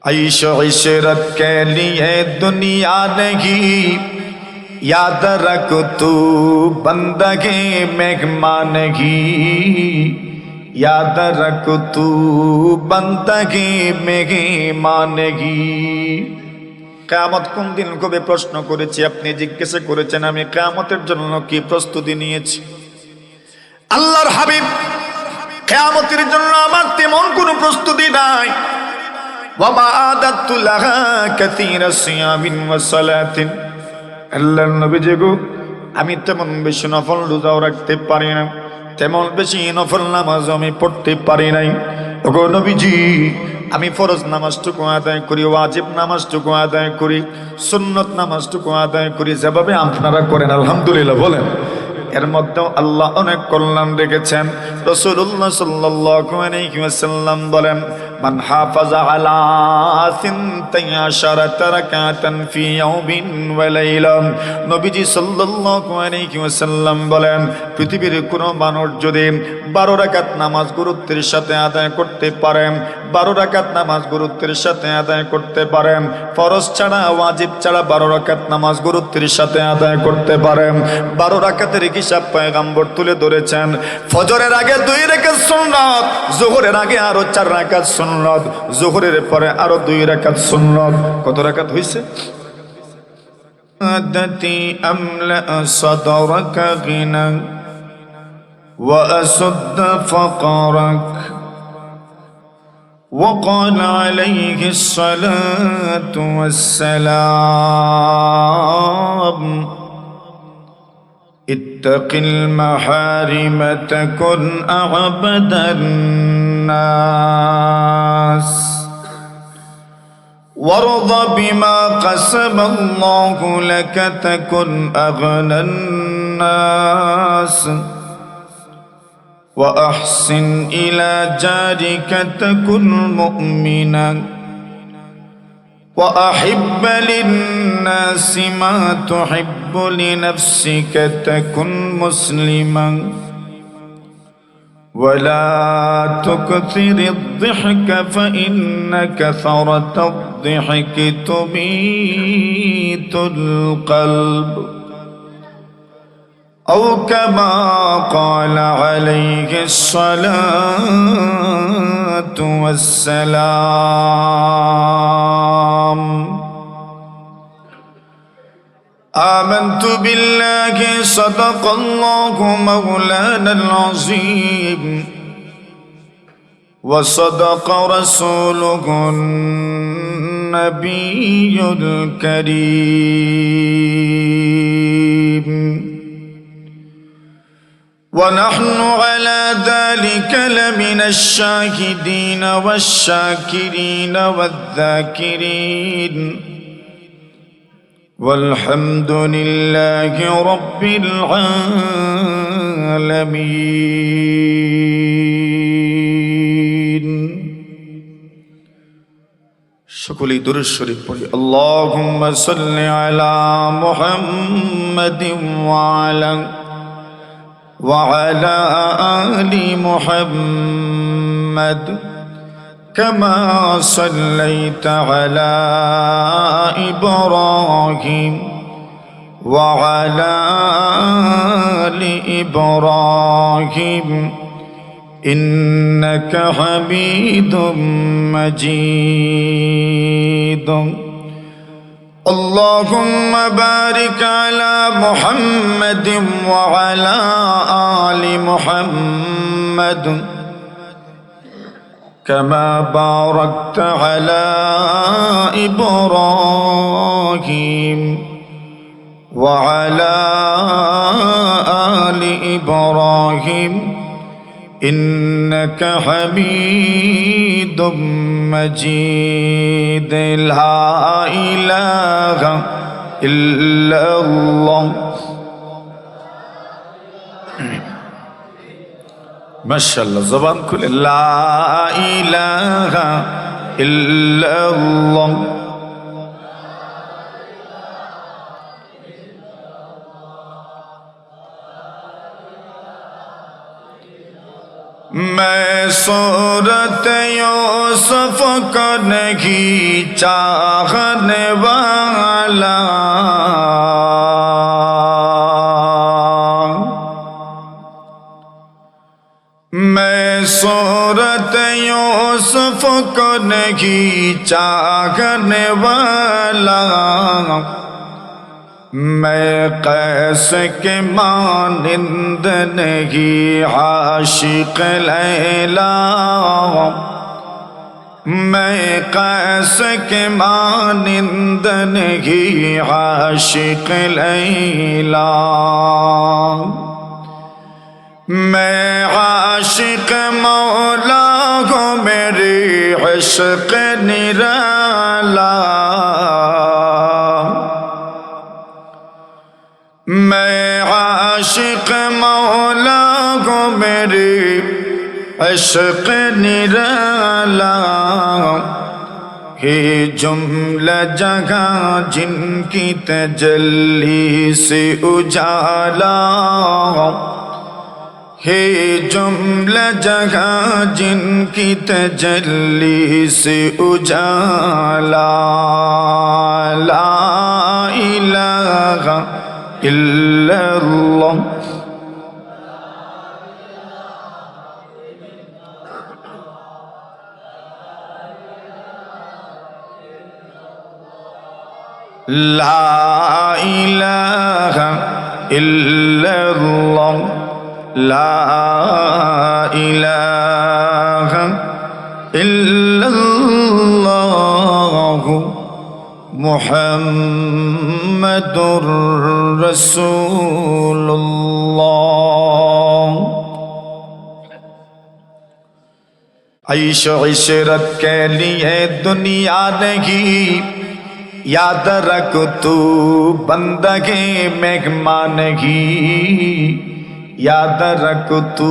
ऐश इशरत के लिए दुनिया नहीं, याद रख तू बंदगे मेहमानगी, याद रख तू बंदगे मेहमानगी। কিয়ামত কোন দিন কবে প্রশ্ন করেছি, আপনি জিজ্ঞাসা করেছেন আমি কিয়ামতের জন্য কি প্রস্তুতি নিয়েছি। আল্লাহর হাবিব কিয়ামতের জন্য আমার তেমন কোনো প্রস্তুতি নাই। ওয়ামা আদাতু লাহা কাসীরা সিয়ামিন ওয়া সালাতিন, আল্লাহর নবীজি গো আমি তেমন বেশি নফল রোজাও রাখতে পারি না, তেমন বেশি নফল নামাজ আমি পড়তে পারি নাই। ওগো নবীজি আমি ফরজ নামাজটুকু আদায় করি, ওয়াজিব নামাজটুকু আদায় করি, সুন্নত নামাজটুকু আদায় করি যেভাবে আপনারা করেন আলহামদুলিল্লাহ বলেন। এর মধ্যেও আল্লাহ অনেক কল্যাণ রেখেছেন। রাসূলুল্লাহ সাল্লাল্লাহু আলাইহি ওয়াসাল্লাম বলেন মান হাফাজা আলা সিনতাশারাতা রাকাতান ফি ইয়াউমিন ওয়া লাইলা, নবীজি সাল্লাল্লাহু আলাইহি ওয়াসাল্লাম বলেন পৃথিবীর কোনো মানুষ যদি 12 রাকাত নামাজ গুরুত্বের সাথে আদায় করতে পারেন, 12 রাকাত নামাজ গুরুত্বের সাথে আদায় করতে পারেন, ফরজ ছাড়া ওয়াজিব ছাড়া 12 রাকাত নামাজ গুরুত্বের সাথে আদায় করতে পারেন, 12 রাকাতের হিসাব পয়গম্বর তুলে ধরেছেন। ফজরের আগে 2 রাকাত সুন্নাত, যোহরের আগে আরো 4 রাকাত সুন্নাত, যোহরের পরে আরো 2 রাকাত সুন্নাত। কত রাকাত হইছে? আদাতি আমলা সাদরাকা গিনা ওয়া আসুদ ফাকরাক وقال عليه الصلاة والسلام اتق المحارم تكن أعبد الناس وارض بما قسم الله لك تكن أغنى الناس وأحسن إلى جارك تكن مؤمنا وأحب للناس ما تحب لنفسك تكن مسلما ولا تكثر الضحك فإن كثرة الضحك تميت القلب أو كما قال عليه الصلاة والسلام آمنت بالله صدق الله مولانا العظيم وصدق رسوله النبي الكريم ونحن على ذلك لمن الشاهدين والشاكرين والذاكرين والحمد لله رب العالمين। সকলেই দুরূদ শরীফ পড়ি। আল্লাহুম্মা সাল্লি আলা মুহাম্মাদিন وعلى آل محمد كما صليت على إبراهيم وعلى آل إبراهيم إنك حميد مجيد اللهم بارك على محمد وعلى آل محمد كما باركت على إبراهيم وعلى آل إبراهيم إنك حميد مجيد لا إله إلا الله ما شاء الله زبان كل لا إله إلا الله मैं मैं सूरत यूसुफ को नहीं चाहने वाला, मैं सूरत यूसुफ को नहीं चाहने वाला, मैं कैस के मानिंद नहीं आशिक लैला, मैं कैस के मानिंद नहीं आशिक लैला, मैं आशिक मौला को मेरे इश्क निराला, मैं आशिक मौला को मेरे इश्क निराला, हे जुमला जगह जिनकी तजल्ली से उजाला, हे जुमला जगह जिनकी तजल्ली से उजाला, ला इलाहा इल्लल्लाह, ला इलाहा इल्लल्लाह, ला इलाहा इल्लल्लाह, मुहम्मदुर रसूलुल्लाह। ऐश इशरत के लिए दुनिया नहीं, याद रख तू बंदगे मेहमान ही, याद रख तू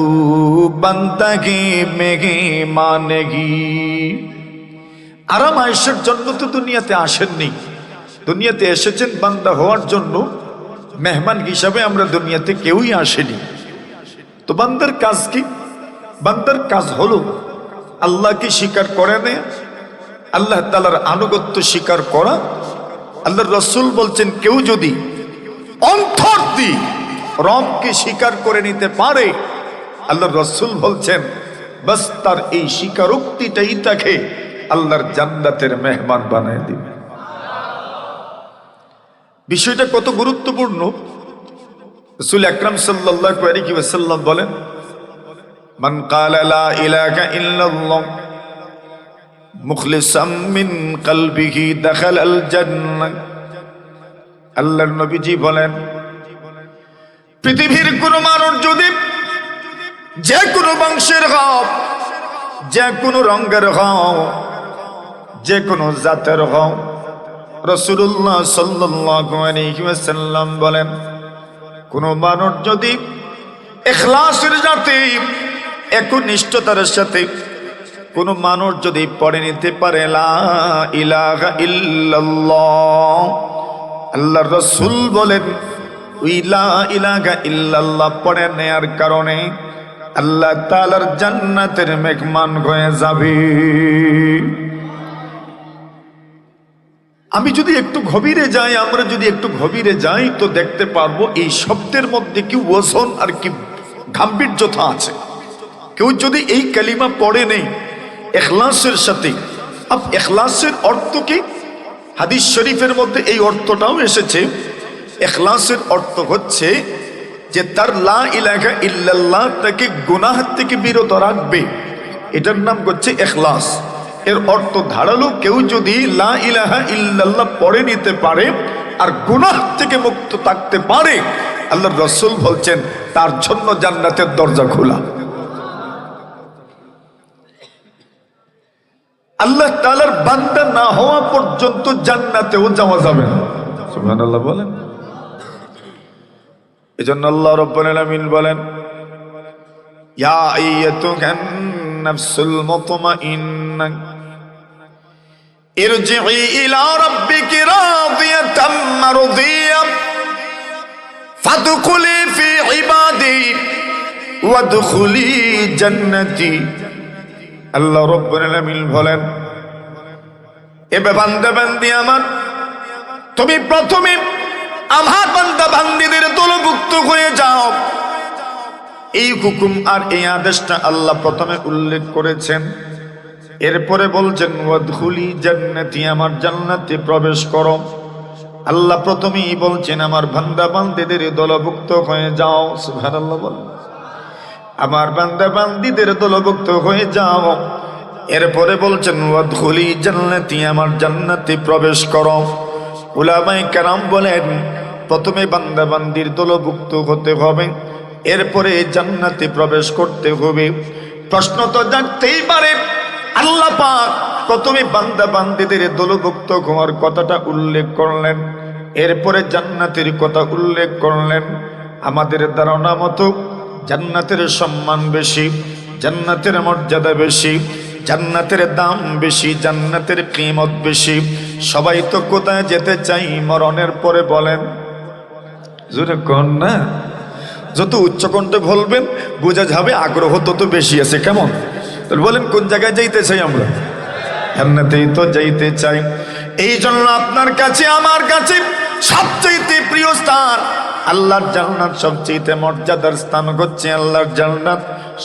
बंदगे मेहमान ही। আরাম আয়েশের জন্য তো দুনিয়াতে আসেননি, দুনিয়াতে এসেছেন বান্দা হওয়ার জন্য। মেহমান হিসাবে আমরা দুনিয়াতে কেউই আসেনি। তো বান্দার কাজ কি? বান্দার কাজ হলো আল্লাহকে স্বীকার করে নেয়া, আল্লাহ তাআলার আনুগত্য স্বীকার করা। আল্লাহর রাসূল বলছেন, কেউ যদি অন্তর দিয়ে রবকে স্বীকার করে নিতে পারে, আল্লাহর রাসূল বলছেন বাস তার এই স্বীকারোক্তিটাই তাকে আল্লাহর জান্নাতের মেহমান বানায় দিবে। বিষয়টা কত গুরুত্বপূর্ণ রাসূল আকরাম সাল্লাল্লাহু আলাইহি ওয়াসাল্লাম বলেন, মান ক্বালা লা ইলাহা ইল্লাল্লাহ মুখলিসাম মিন কলবিহি দাখালাল জান্নাহ। আল্লাহর নবীজি বলেন, পৃথিবীর কোন মানুষ যদি যে কোনো বংশের হোক, যে কোনো রঙের হোক, যে কোনো জাতের হোক, রাসূলুল্লাহ সাল্লাল্লাহু আলাইহি ওয়াসাল্লাম বলেন, কোন মানুষ যদি ইখলাসের সাথে, একনিষ্ঠতার সাথে কোন মানুষ যদি পড়ে নিতে পারে লা ইলাহা ইল্লাল্লাহ, আল্লাহর রাসূল বলেন ওই লা ইলাহা ইল্লাল্লাহ পড়ে নেয়ার কারণে আল্লাহ তাআলার জান্নাতের মেহমান হয়ে যাবে। আমি যদি একটু গভীরে যাই, আমরা যদি একটু গভীরে যাই তো দেখতে পারবো এই শব্দের মধ্যে কি ওজন আর কি গাম্ভীর্যতা আছে। কেউ যদি এই কালিমা পড়ে নেই ইখলাসের সাথে, আব ইখলাসের অর্থ কি? হাদিস শরীফের মধ্যে এই অর্থটাও এসেছে। ইখলাসের অর্থ হচ্ছে যে তার লা ইলাহা ইল্লাল্লাহ তাকে গুনাহ থেকে বিরত রাখবে, এটার নাম হচ্ছে ইখলাস। এর অর্থ ধারালো, কেউ যদি লা ইলাহা ইল্লাল্লাহ পড়ে নিতে পারে আর গুনাহ থেকে মুক্ত থাকতে পারে, আল্লাহর রাসূল বলছেন তার জন্য জান্নাতের দরজা খোলা। আল্লাহ তাআলার বান্দা না হওয়া পর্যন্ত জান্নাতেও যাওয়া যাবে না। সুবহানাল্লাহ বলেন। এজন্য আল্লাহ রাব্বুল আলামিন বলেন, ইয়া আইয়াতুহান নাফসুল মুতমাইন্না ইরজিই ইলা রাব্বিকি রাদিয়াতাম মারদিয়া ফাদখুলি ফি ইবাদি ওয়াদখুলি জান্নতি আল্লাহ রাব্বুল আলামিন বলেন, এবে বান্দা বান্দি আমার, তুমি প্রথমে আমার বান্দা বান্দিদের দলভুক্ত হয়ে যাও। এই হুকুম আর এই আদেশটা আল্লাহ প্রথমে উল্লেখ করেছেন। এরপরে বলছেন ওয়াদখুলি জান্নাতি, আমার জান্নাতে প্রবেশ করো। আল্লাহ প্রথমেই বলছেন আমার বান্দা বান্দিদের দলভুক্ত হয়ে যাও। সুবহানাল্লাহ বলেন, আমার বান্দা বান্দিদের দলভুক্ত হয়ে যাও। এরপরে বলছেন ওয়াদখুলি জান্নাতি, আমার জান্নাতে প্রবেশ করো। উলামায়ে কেরাম বলেন প্রথমে বান্দা বান্দির দলভুক্ত হতে হবে, এরপরে জান্নাতে প্রবেশ করতে হবে। প্রশ্ন তো জানতেই পারে, আল্লাহ পাক প্রথমে বান্দা বান্দিদের দলভুক্ত হওয়ার কথাটা উল্লেখ করলেন, এরপরে জান্নাতের কথা উল্লেখ করলেন। আমাদের ধারণা মতো জান্নাতের সম্মান বেশি, জান্নাতের মর্যাদা বেশি, জান্নাতের দাম বেশি, জান্নাতের কিমত বেশি। সবাই তো কোথায় যেতে চাই মরণের পরে? বলেন জোরে কোন না। যত উচ্চকণ্ঠে বলবেন বোঝা যাবে আগ্রহ তত বেশি আছে। কেমন বলেন, কোন জায়গায় যাইতে চাই আমরা? জান্নাতেই তো যাইতে চাই। এই জন্য আপনার কাছে আমার কাছে সবচেয়ে প্রিয় স্থান আল্লাহর জান্নাত, সবচেয়ে মর্যাদার স্থান হচ্ছে আল্লাহর জান্নাত,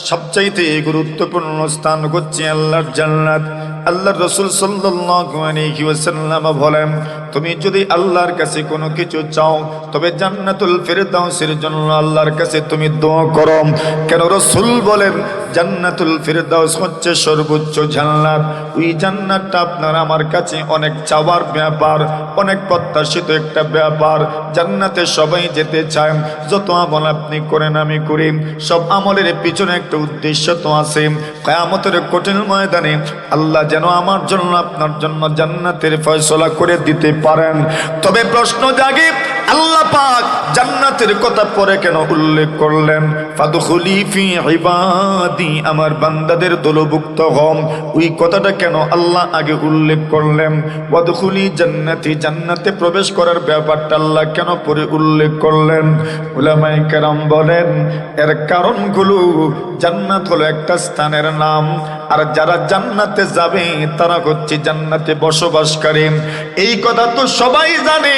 সবচাইতে গুরুত্বপূর্ণ স্থান হচ্ছে আল্লাহর জান্নাত। আল্লাহর রাসূল সাল্লাল্লাহু আলাইহি ওয়াসাল্লাম বলেন, তুমি যদি আল্লাহর কাছে কোনো কিছু চাও তবে জান্নাতুল ফিরদাউসের জন্য আল্লাহর কাছে তুমি দোয়া করো। কেন? রাসূল বলেন জান্নাতুল ফিরদাউস হচ্ছে সর্বোচ্চ জান্নাত। ওই জান্নাতটা আপনার আমার কাছে অনেক চাওয়ার ব্যাপার, অনেক প্রত্যাশিত একটা ব্যাপার। জান্নাতে সবাই যেতে চায়। যত আমল আপনি করেন আমি করি, সব আমলের পিছনে একটা উদ্দেশ্য তো আছে। কিয়ামতের কঠিন ময়দানে আল্লাহ যেন আমার জন্য আপনার জন্য জান্নাতের ফয়সালা করে দিতে পারেন। তবে প্রশ্ন জাগে, আল্লাহ পাক জান্নাতের কথা পরে কেন উল্লেখ করলেন? ফাদখুলি ফি ইবাদি, আমার বান্দাদের দলভুক্ত হও, ওই কথাটা কেন আল্লাহ আগে উল্লেখ করলেন? ওয়াদখুলি জান্নাতি, জান্নাতে প্রবেশ করার ব্যাপারটা আল্লাহ কেন পরে উল্লেখ করলেন? উলামায়ে কেরাম বলেন এর কারণগুলো, জান্নাত হলো একটা স্থানের নাম, আর যারা জান্নাতে যাবে তারা হচ্ছে জান্নাতে বসবাসকারী। এই কথা তো সবাই জানে।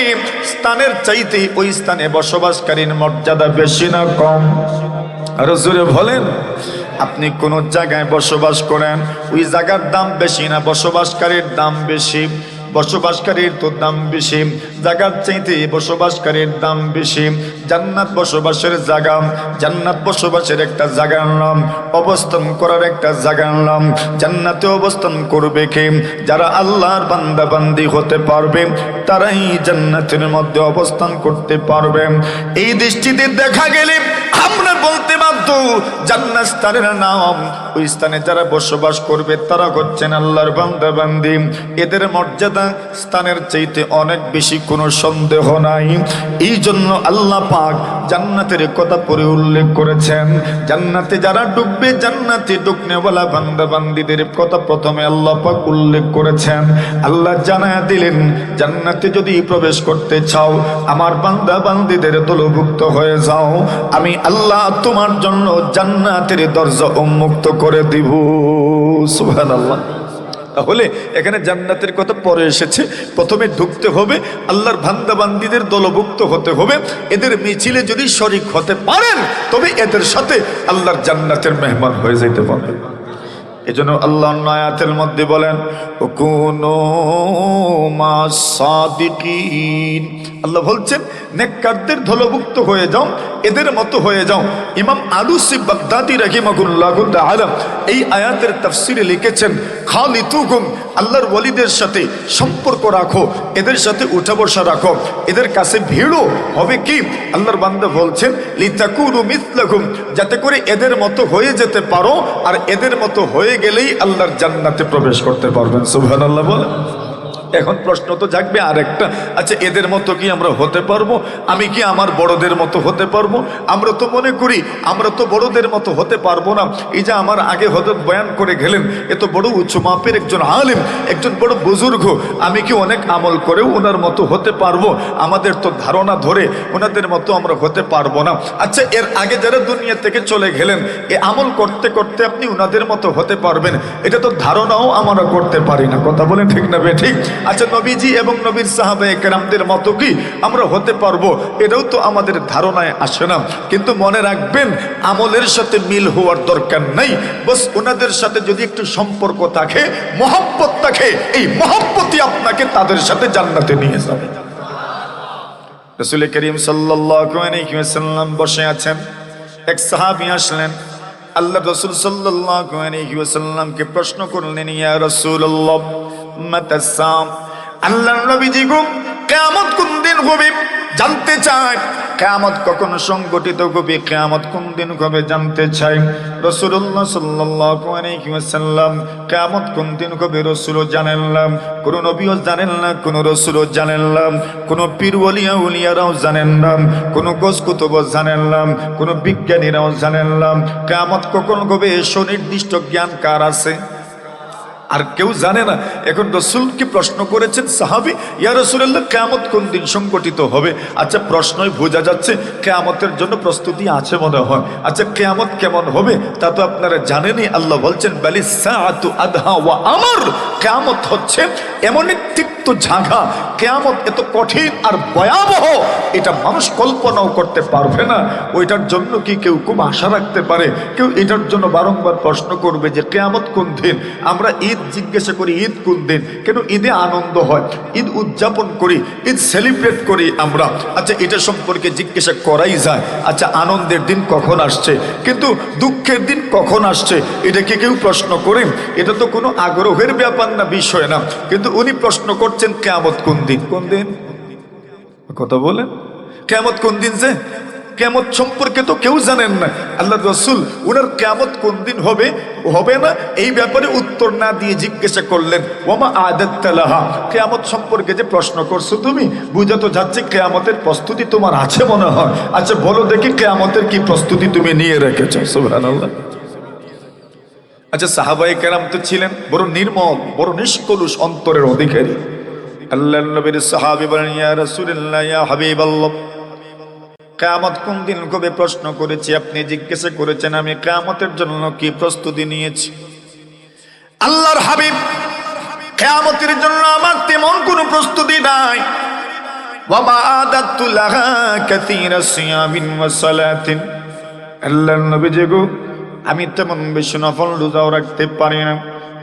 স্থানের চাইতে ওই স্থানে বসবাসকারীর মর্যাদা বেশি না কম? আরো জোরে বলেন। আপনি কোন জায়গায় বসবাস করেন, ওই জায়গার দাম বেশি না বসবাসকারীর দাম বেশি? বসবাসকারীর তো দাম বেশি, জায়গার চাইতে বসবাসকারীর দাম বেশি। জান্নাত বসবাসের জায়গা, জান্নাত বসবাসের একটা জায়গার নাম, অবস্থান করার একটা জায়গার নাম। জান্নাতে অবস্থান করবে কে? যারা আল্লাহর বান্দা বান্দি হতে পারবে তারাই জান্নাতের মধ্যে অবস্থান করতে পারবে। এই দৃষ্টিতে দেখা গেলে আমরা বলতে বাধ্য জান্নাত স্থানের নাম, ওই স্থানে যারা বসবাস করবে তারা হচ্ছেন আল্লাহর বান্দা বান্দি। এদের মর্যাদা স্থানের চাইতে অনেক বেশি, কোনো সন্দেহ নাই। এই জন্য আল্লাহ পাক জান্নাতের কথা পরে উল্লেখ করেছেন। জান্নাতে যারা ঢুকবে, জান্নাতে ঢুকনেওয়ালা বান্দা বান্দিদের কথা প্রথমে আল্লাহ পাক উল্লেখ করেছেন। আল্লাহ জানায়া দিলেন জান্নাতে যদি প্রবেশ করতে চাও, আমার বান্দা বান্দিদের দলভুক্ত হয়ে যাও, আমি আল্লাহ তোমার জন্য জান্নাতের দরজা উন্মুক্ত করে দিব। সুবহানাল্লাহ। তাহলে এখানে জান্নাতের কথা পরে এসেছে। প্রথমে ঢুকতে হবে, আল্লাহর বান্দা বান্দীদের দলভুক্ত হতে হবে। এদের মিছিলে যদি শরীক হতে পারেন তবে এদের সাথে আল্লাহর জান্নাতের মেহমান হয়ে যেতে পারবে। এজন্য আল্লাহ আয়াতের মধ্যে বলেন কুনু মাস সাদিকিন, আল্লাহ বলছেন নেককারদের দলভুক্ত হয়ে যাও, এদের মতো হয়ে যাও। ইমাম আলুসি বাগদাদি রাহিমাহুল্লাহু তাআলা এই আয়াতের তাফসিরে লিখেছেন খালিতুকুম, আল্লাহর ওয়ালিদের সাথে সম্পর্ক রাখো, এদের সাথে উঠা বসা রাখো, এদের কাছে ভিড়ও হবে কি? আল্লাহর বান্দা বলছেন লিতাকুনু মিসলাহুম, যাতে করে এদের মতো হয়ে যেতে পারো, আর এদের মতো হয়ে গেলেই আল্লাহর জান্নাতে প্রবেশ করতে পারবেন। সুবহানাল্লাহ বলেন। এখন প্রশ্ন তো জাগবে আরেকটা, আচ্ছা এদের মতো কি আমরা হতে পারবো? আমি কি আমার বড়দের মতো হতে পারবো? আমরা তো মনে করি আমরা তো বড়দের মতো হতে পারবো না। এই যে আমার আগে হযরত বয়ান করে গেলেন, এ তো বড় উঁচু মাপের একজন আলেম, একজন বড় বুজুর্গ, আমি কি অনেক আমল করেও ওনার মতো হতে পারবো? আমাদের তো ধারণা ধরে ওনাদের মতো আমরা হতে পারবো না। আচ্ছা এর আগে যারা দুনিয়া থেকে চলে গেলেন, এ আমল করতে করতে আপনি ওনাদের মতো হতে পারবেন, এটা তো ধারণাও আমরা করতে পারি না। কথা বলেন ঠিক না ঠিক? আচ্ছা নবীজি এবং নবীর সাহাবায়ে কেরামদের মতো কি আমরা হতে পারবো? এটাও তো আমাদের ধারণায় আসে না। কিন্তু মনে রাখবেন, আমলের সাথে মিল হওয়ার দরকার নাই, বস ওনাদের সাথে যদি একটু সম্পর্ক থাকে, মহব্বত থাকে, এই মহব্বতই আপনাকে তাদের সাথে জান্নাতে নিয়ে যাবে। রাসূল করিম সাল্লাল্লাহু আলাইহি ওয়াসাল্লাম বসে আছেন, এক সাহাবী আসলেন, আল্লাহ রাসূল সাল্লাল্লাহু আলাইহি ওয়াসাল্লামকে প্রশ্ন করলেন, ইয়া রাসূলুল্লাহ মাতাস সাম, আল্লাহর নবীজি গো কিয়ামত কোন দিন হবে জানতে চাই, কিয়ামত কখন সংগঠিত হবে, কিয়ামত কোন দিন হবে জানতে চাই। রাসূলুল্লাহ সাল্লাল্লাহু আলাইহি ওয়াসাল্লাম কিয়ামত কোন দিন হবে রাসূলও জানেন না, কোন নবীও জানেন না, কোন রাসূলও জানেন না, কোন পীর ওলিয়া উলিয়ারাও জানেন না, কোন গোস কুতুবও জানেন না, কোন বিজ্ঞানীরাও জানেন না। কিয়ামত কখন হবে সুনির্দিষ্ট জ্ঞান কার আছে? আর কেউ জানে না। এখন রাসূলকে প্রশ্ন করেছেন সাহাবী, ইয়া রাসূলুল্লাহ কিয়ামত কোন দিন সংগঠিত হবে? আচ্ছা প্রশ্নই বোঝা যাচ্ছে কিয়ামতের জন্য প্রস্তুতি আছে মনে হয়। আচ্ছা কিয়ামত কেমন হবে তা তো আপনারা জানেনই। আল্লাহ বলছেন বালিস সাআতু আদহা ওয়া আমর, কিয়ামত হচ্ছে এমন এক তিক্ত ঝাঁঝা, কিয়ামত এত কঠিন আর ভয়াবহ এটা মানুষ কল্পনাও করতে পারবে না। ওইটার জন্য কি কেউ খুব আশা রাখতে পারে? কেউ এটার জন্য বারংবার প্রশ্ন করবে যে কিয়ামত কোন দিন? আমরা ঈদ জিজ্ঞাসা করি ঈদ কোন দিন, কেন ঈদে আনন্দ হয়, ঈদ উদযাপন করি, ঈদ সেলিব্রেট করি আমরা। আচ্ছা এটা সম্পর্কে জিজ্ঞাসা করাই যায়, আচ্ছা আনন্দের দিন কখন আসছে, কিন্তু দুঃখের দিন কখন আসছে এটা কি কেউ প্রশ্ন করেন? এটা তো কোনো আগ্রহের ব্যাপার না, বিষয় না। কিন্তু উনি প্রশ্ন করছেন কিয়ামত কোন দিন? কোন দিন? কথা বলেন, কিয়ামত কোন দিন? যে কিয়ামত সম্পর্কে তো কেউ জানেন না। আল্লাহ রাসূল উনার কিয়ামত কোন দিন হবে হবে না এই ব্যাপারে উত্তর না দিয়ে জিজ্ঞাসা করলেন, ওমা আদাত্তা লাহা, কিয়ামত সম্পর্কে যে প্রশ্ন করছো তুমি, বুঝা তো যাচ্ছে কিয়ামতের প্রস্তুতি তোমার আছে মনে হয়। আচ্ছা বলো দেখি কিয়ামতের কি প্রস্তুতি তুমি নিয়ে রেখেছো? সুবহানাল্লাহ। আচ্ছা সাহাবায়ে কেরাম তো ছিলেন বড় নির্মল, বড় নিষ্কলুষ অন্তরের অধিকারী। আল্লাহর নবীর সাহাবী বলেন, ইয়া রাসূলুল্লাহ, ইয়া হাবিবাল্লাহ, কিয়ামত কোন দিন কবে প্রশ্ন করেছি, আপনি জিজ্ঞাসা করেছেন আমি কিয়ামতের জন্য কি প্রস্তুতি নিয়েছি। আল্লাহর হাবিব, কিয়ামতের জন্য আমার তেমন কোনো প্রস্তুতি নাই। ওয়া মা আদাতু লাহা কাসীরা সিয়ামিন ওয়া সালাতিন, আল্লাহর নবী গো আমি তেমন বেশি নফল রোজাও রাখতে পারি না,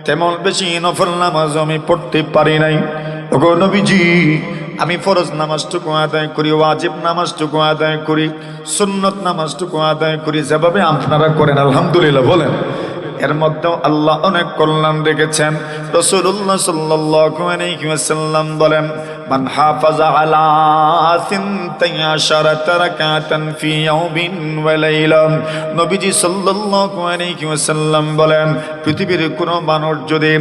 তেমন বেশি নফল নামাজ আমি পড়তে পারি নাই। ওগো নবীজি আমি ফরজ নামাজটুকু আদায় করি, ওয়াজিব নামাজটুকু আদায় করি, সুন্নত নামাজটুকু আদায় করি, যেভাবে আপনারা করেন আলহামদুলিল্লাহ বলেন। এর মধ্যেও আল্লাহ অনেক কল্যাণ রেখেছেন। রাসূলুল্লাহ সাল্লাল্লাহু আলাইহি ওয়াসাল্লাম বলেন, মান হাফাজা আলা সিনতাই আশারাতা রাকাতান ফি ইয়াউমিন ওয়া লাইলা, নবীজি সাল্লাল্লাহু আলাইহি ওয়াসাল্লাম বলেন, পৃথিবীর কোনো মানুষ যদি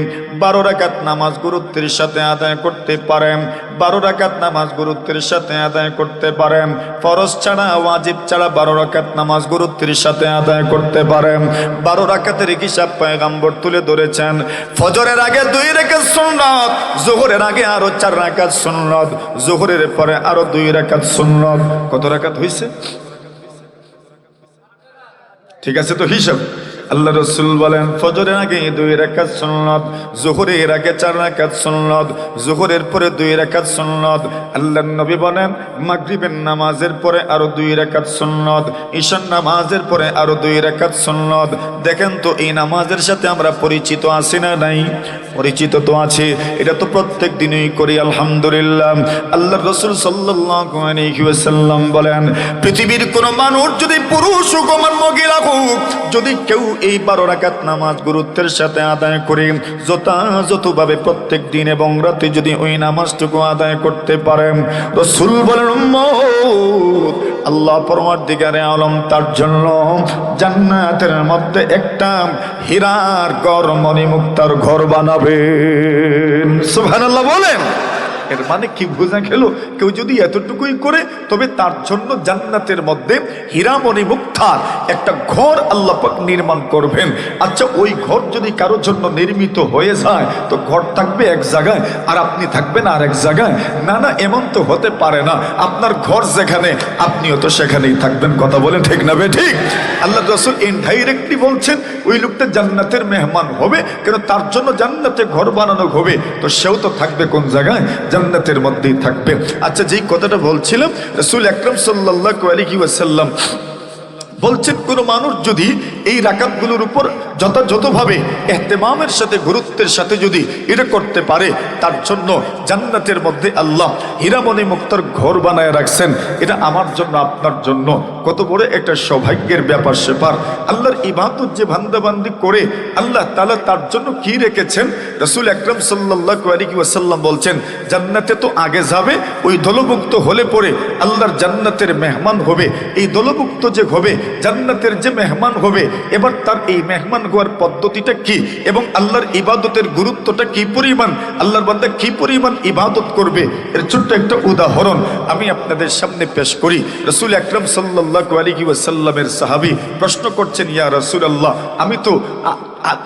12 রাকাত নামাজ গুরুত্বের সাথে আদায় করতে পারেন, 12 রাকাত নামাজ গুরুত্বের সাথে আদায় করতে পারেন, ফরজ ছাড়া ওয়াজিব ছাড়া 12 রাকাত নামাজ গুরুত্বের সাথে আদায় করতে পারেন, 12 রাকাতের হিসাব পয়গম্বর তুলে ধরেছেন। ফজরের আগে 2 রাকাত সুন্নাত, যোহরের আগে আরো 4 রাকাত সুন্নাত, যোহরের পরে আরো 2 রাকাত সুন্নাত। কত রাকাত হইছে? ঠিক আছে তো হিসাব? আল্লাহ রাসূল বলেন ফজরের আগে 2 রাকাত সুন্নাত, যোহরের আগে 4 রাকাত সুন্নাত, যোহরের পরে 2 রাকাত সুন্নাত। আল্লাহর নবী বলেন মাগরিবের নামাজের পরে আরো 2 রাকাত সুন্নাত, ঈশার নামাজের পরে আরো 2 রাকাত সুন্নাত। দেখেন তো এই নামাজের সাথে আমরা পরিচিত আছি না নাই? পরিচিত তো আছে, এটা তো প্রত্যেক দিনই করি আলহামদুলিল্লাহ। আল্লাহর রাসূল সাল্লাল্লাহু আলাইহি ওয়াসাল্লাম বলেন পৃথিবীর কোন মানুষ যদি পুরুষ হোক আর মহিলা হোক, যদি কেউ এই 12 রাকাত নামাজ গুরুত্বের সাথে আদায় করে যথাযথভাবে প্রত্যেক দিন এবং রাতে যদি ওই নামাজটুকু আদায় করতে পারেন, রাসূল বলেন উম্মত আল্লাহ পরওয়ারদিগারে আলম তার জন্য জান্নাতের মধ্যে একটা হীরার ঘর, মণিমুক্তার ঘর বানাবেন। সুবহানাল্লাহ বলেন। এর মানে কি বোঝা গেল, কেউ যদি এতটুকুই করে তবে তার জন্য জান্নাতের মধ্যে হীরামণি মুক্তার একটা ঘর আল্লাহ পাক নির্মাণ করবেন। আচ্ছা, ওই ঘর যদি কারোর জন্য নির্মিত হয়ে যায় তো ঘর থাকবে এক জায়গায় আর আপনি থাকবেন আর এক জায়গায়? না না, এমন তো হতে পারে না। আপনার ঘর যেখানে আপনিও তো সেখানেই থাকবেন। কথা বলে ঠিক না বে ঠিক? আল্লাহ রাসূল ইনডাইরেক্টলি বলছেন ওই লোকটা জান্নাতের মেহমান হবে, কেন তার জন্য জান্নাতে ঘর বানানো হবে, তো সেও তো থাকবে কোন জায়গায়? জান্নাতের মধ্যেই থাকবে। আচ্ছা, যেই কথাটা বলছিলাম, রাসূল আকরাম সাল্লাল্লাহু আলাইহি ওয়াসাল্লাম বলছেন কোন মানুষ যদি এই রাকাতগুলোর উপর যথাযথভাবে ইহতিমামের সাথে, গুরুত্বের সাথে যদি এটা করতে পারে, তার জন্য জান্নাতের মধ্যে আল্লাহ হীরামণি মুক্তার ঘর বানায় রাখছেন। এটা আমার জন্য, আপনার জন্য কত বড় একটা সৌভাগ্যের ব্যাপার সেপার। আল্লাহর ইবাদত যে বান্দাবান্দি করে আল্লাহ তাআলা তার জন্য কি রেখেছেন, রাসূল আকরাম সাল্লাল্লাহু আলাইহি ওয়াসাল্লাম বলছেন জান্নাতে তো আগে যাবে, ওই দলভুক্ত হলে পরে আল্লাহর জান্নাতের মেহমান হবে। এই দলভুক্ত যে হবে, জান্নাতের যে মেহমান হবে, এবার তার এই মেহমান হওয়ার পদ্ধতিটা কি এবং আল্লাহর ইবাদতের গুরুত্বটা কি পরিমাণ, আল্লাহর বান্দা কি পরিমাণ ইবাদত করবে, এর ছোট্ট একটা উদাহরণ আমি আপনাদের সামনে পেশ করি। রাসূল আকরাম সাল্লাল্লাহু আলাইহি ওয়াসাল্লামের সাহাবী প্রশ্ন করছেন, ইয়া রাসূলুল্লাহ, আমি তো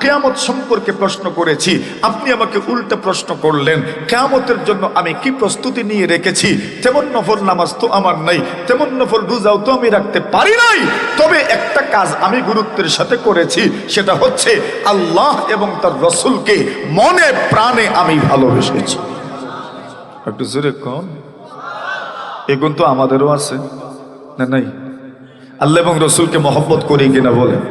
কিয়ামত সম্পর্কে প্রশ্ন করেছি, আপনি আমাকে উল্টা প্রশ্ন করলেন, কিয়ামতের জন্য আমি কি প্রস্তুতি নিয়ে রেখেছি? তেমন নফল নামাজ তো আমার নাই, তেমন নফল রোজাও তো আমি রাখতে পারি নাই, তবে একটা কাজ আমি গুরুত্বের সাথে করেছি, সেটা হচ্ছে আল্লাহ এবং তার রাসূলকে মনে প্রাণে আমি ভালোবেসেছি। একটু জোরে কোন, এগুন তো আমাদেরও আছে না নাই? আল্লাহ এবং রাসূলকে মহব্বত করি কিনা বলেন?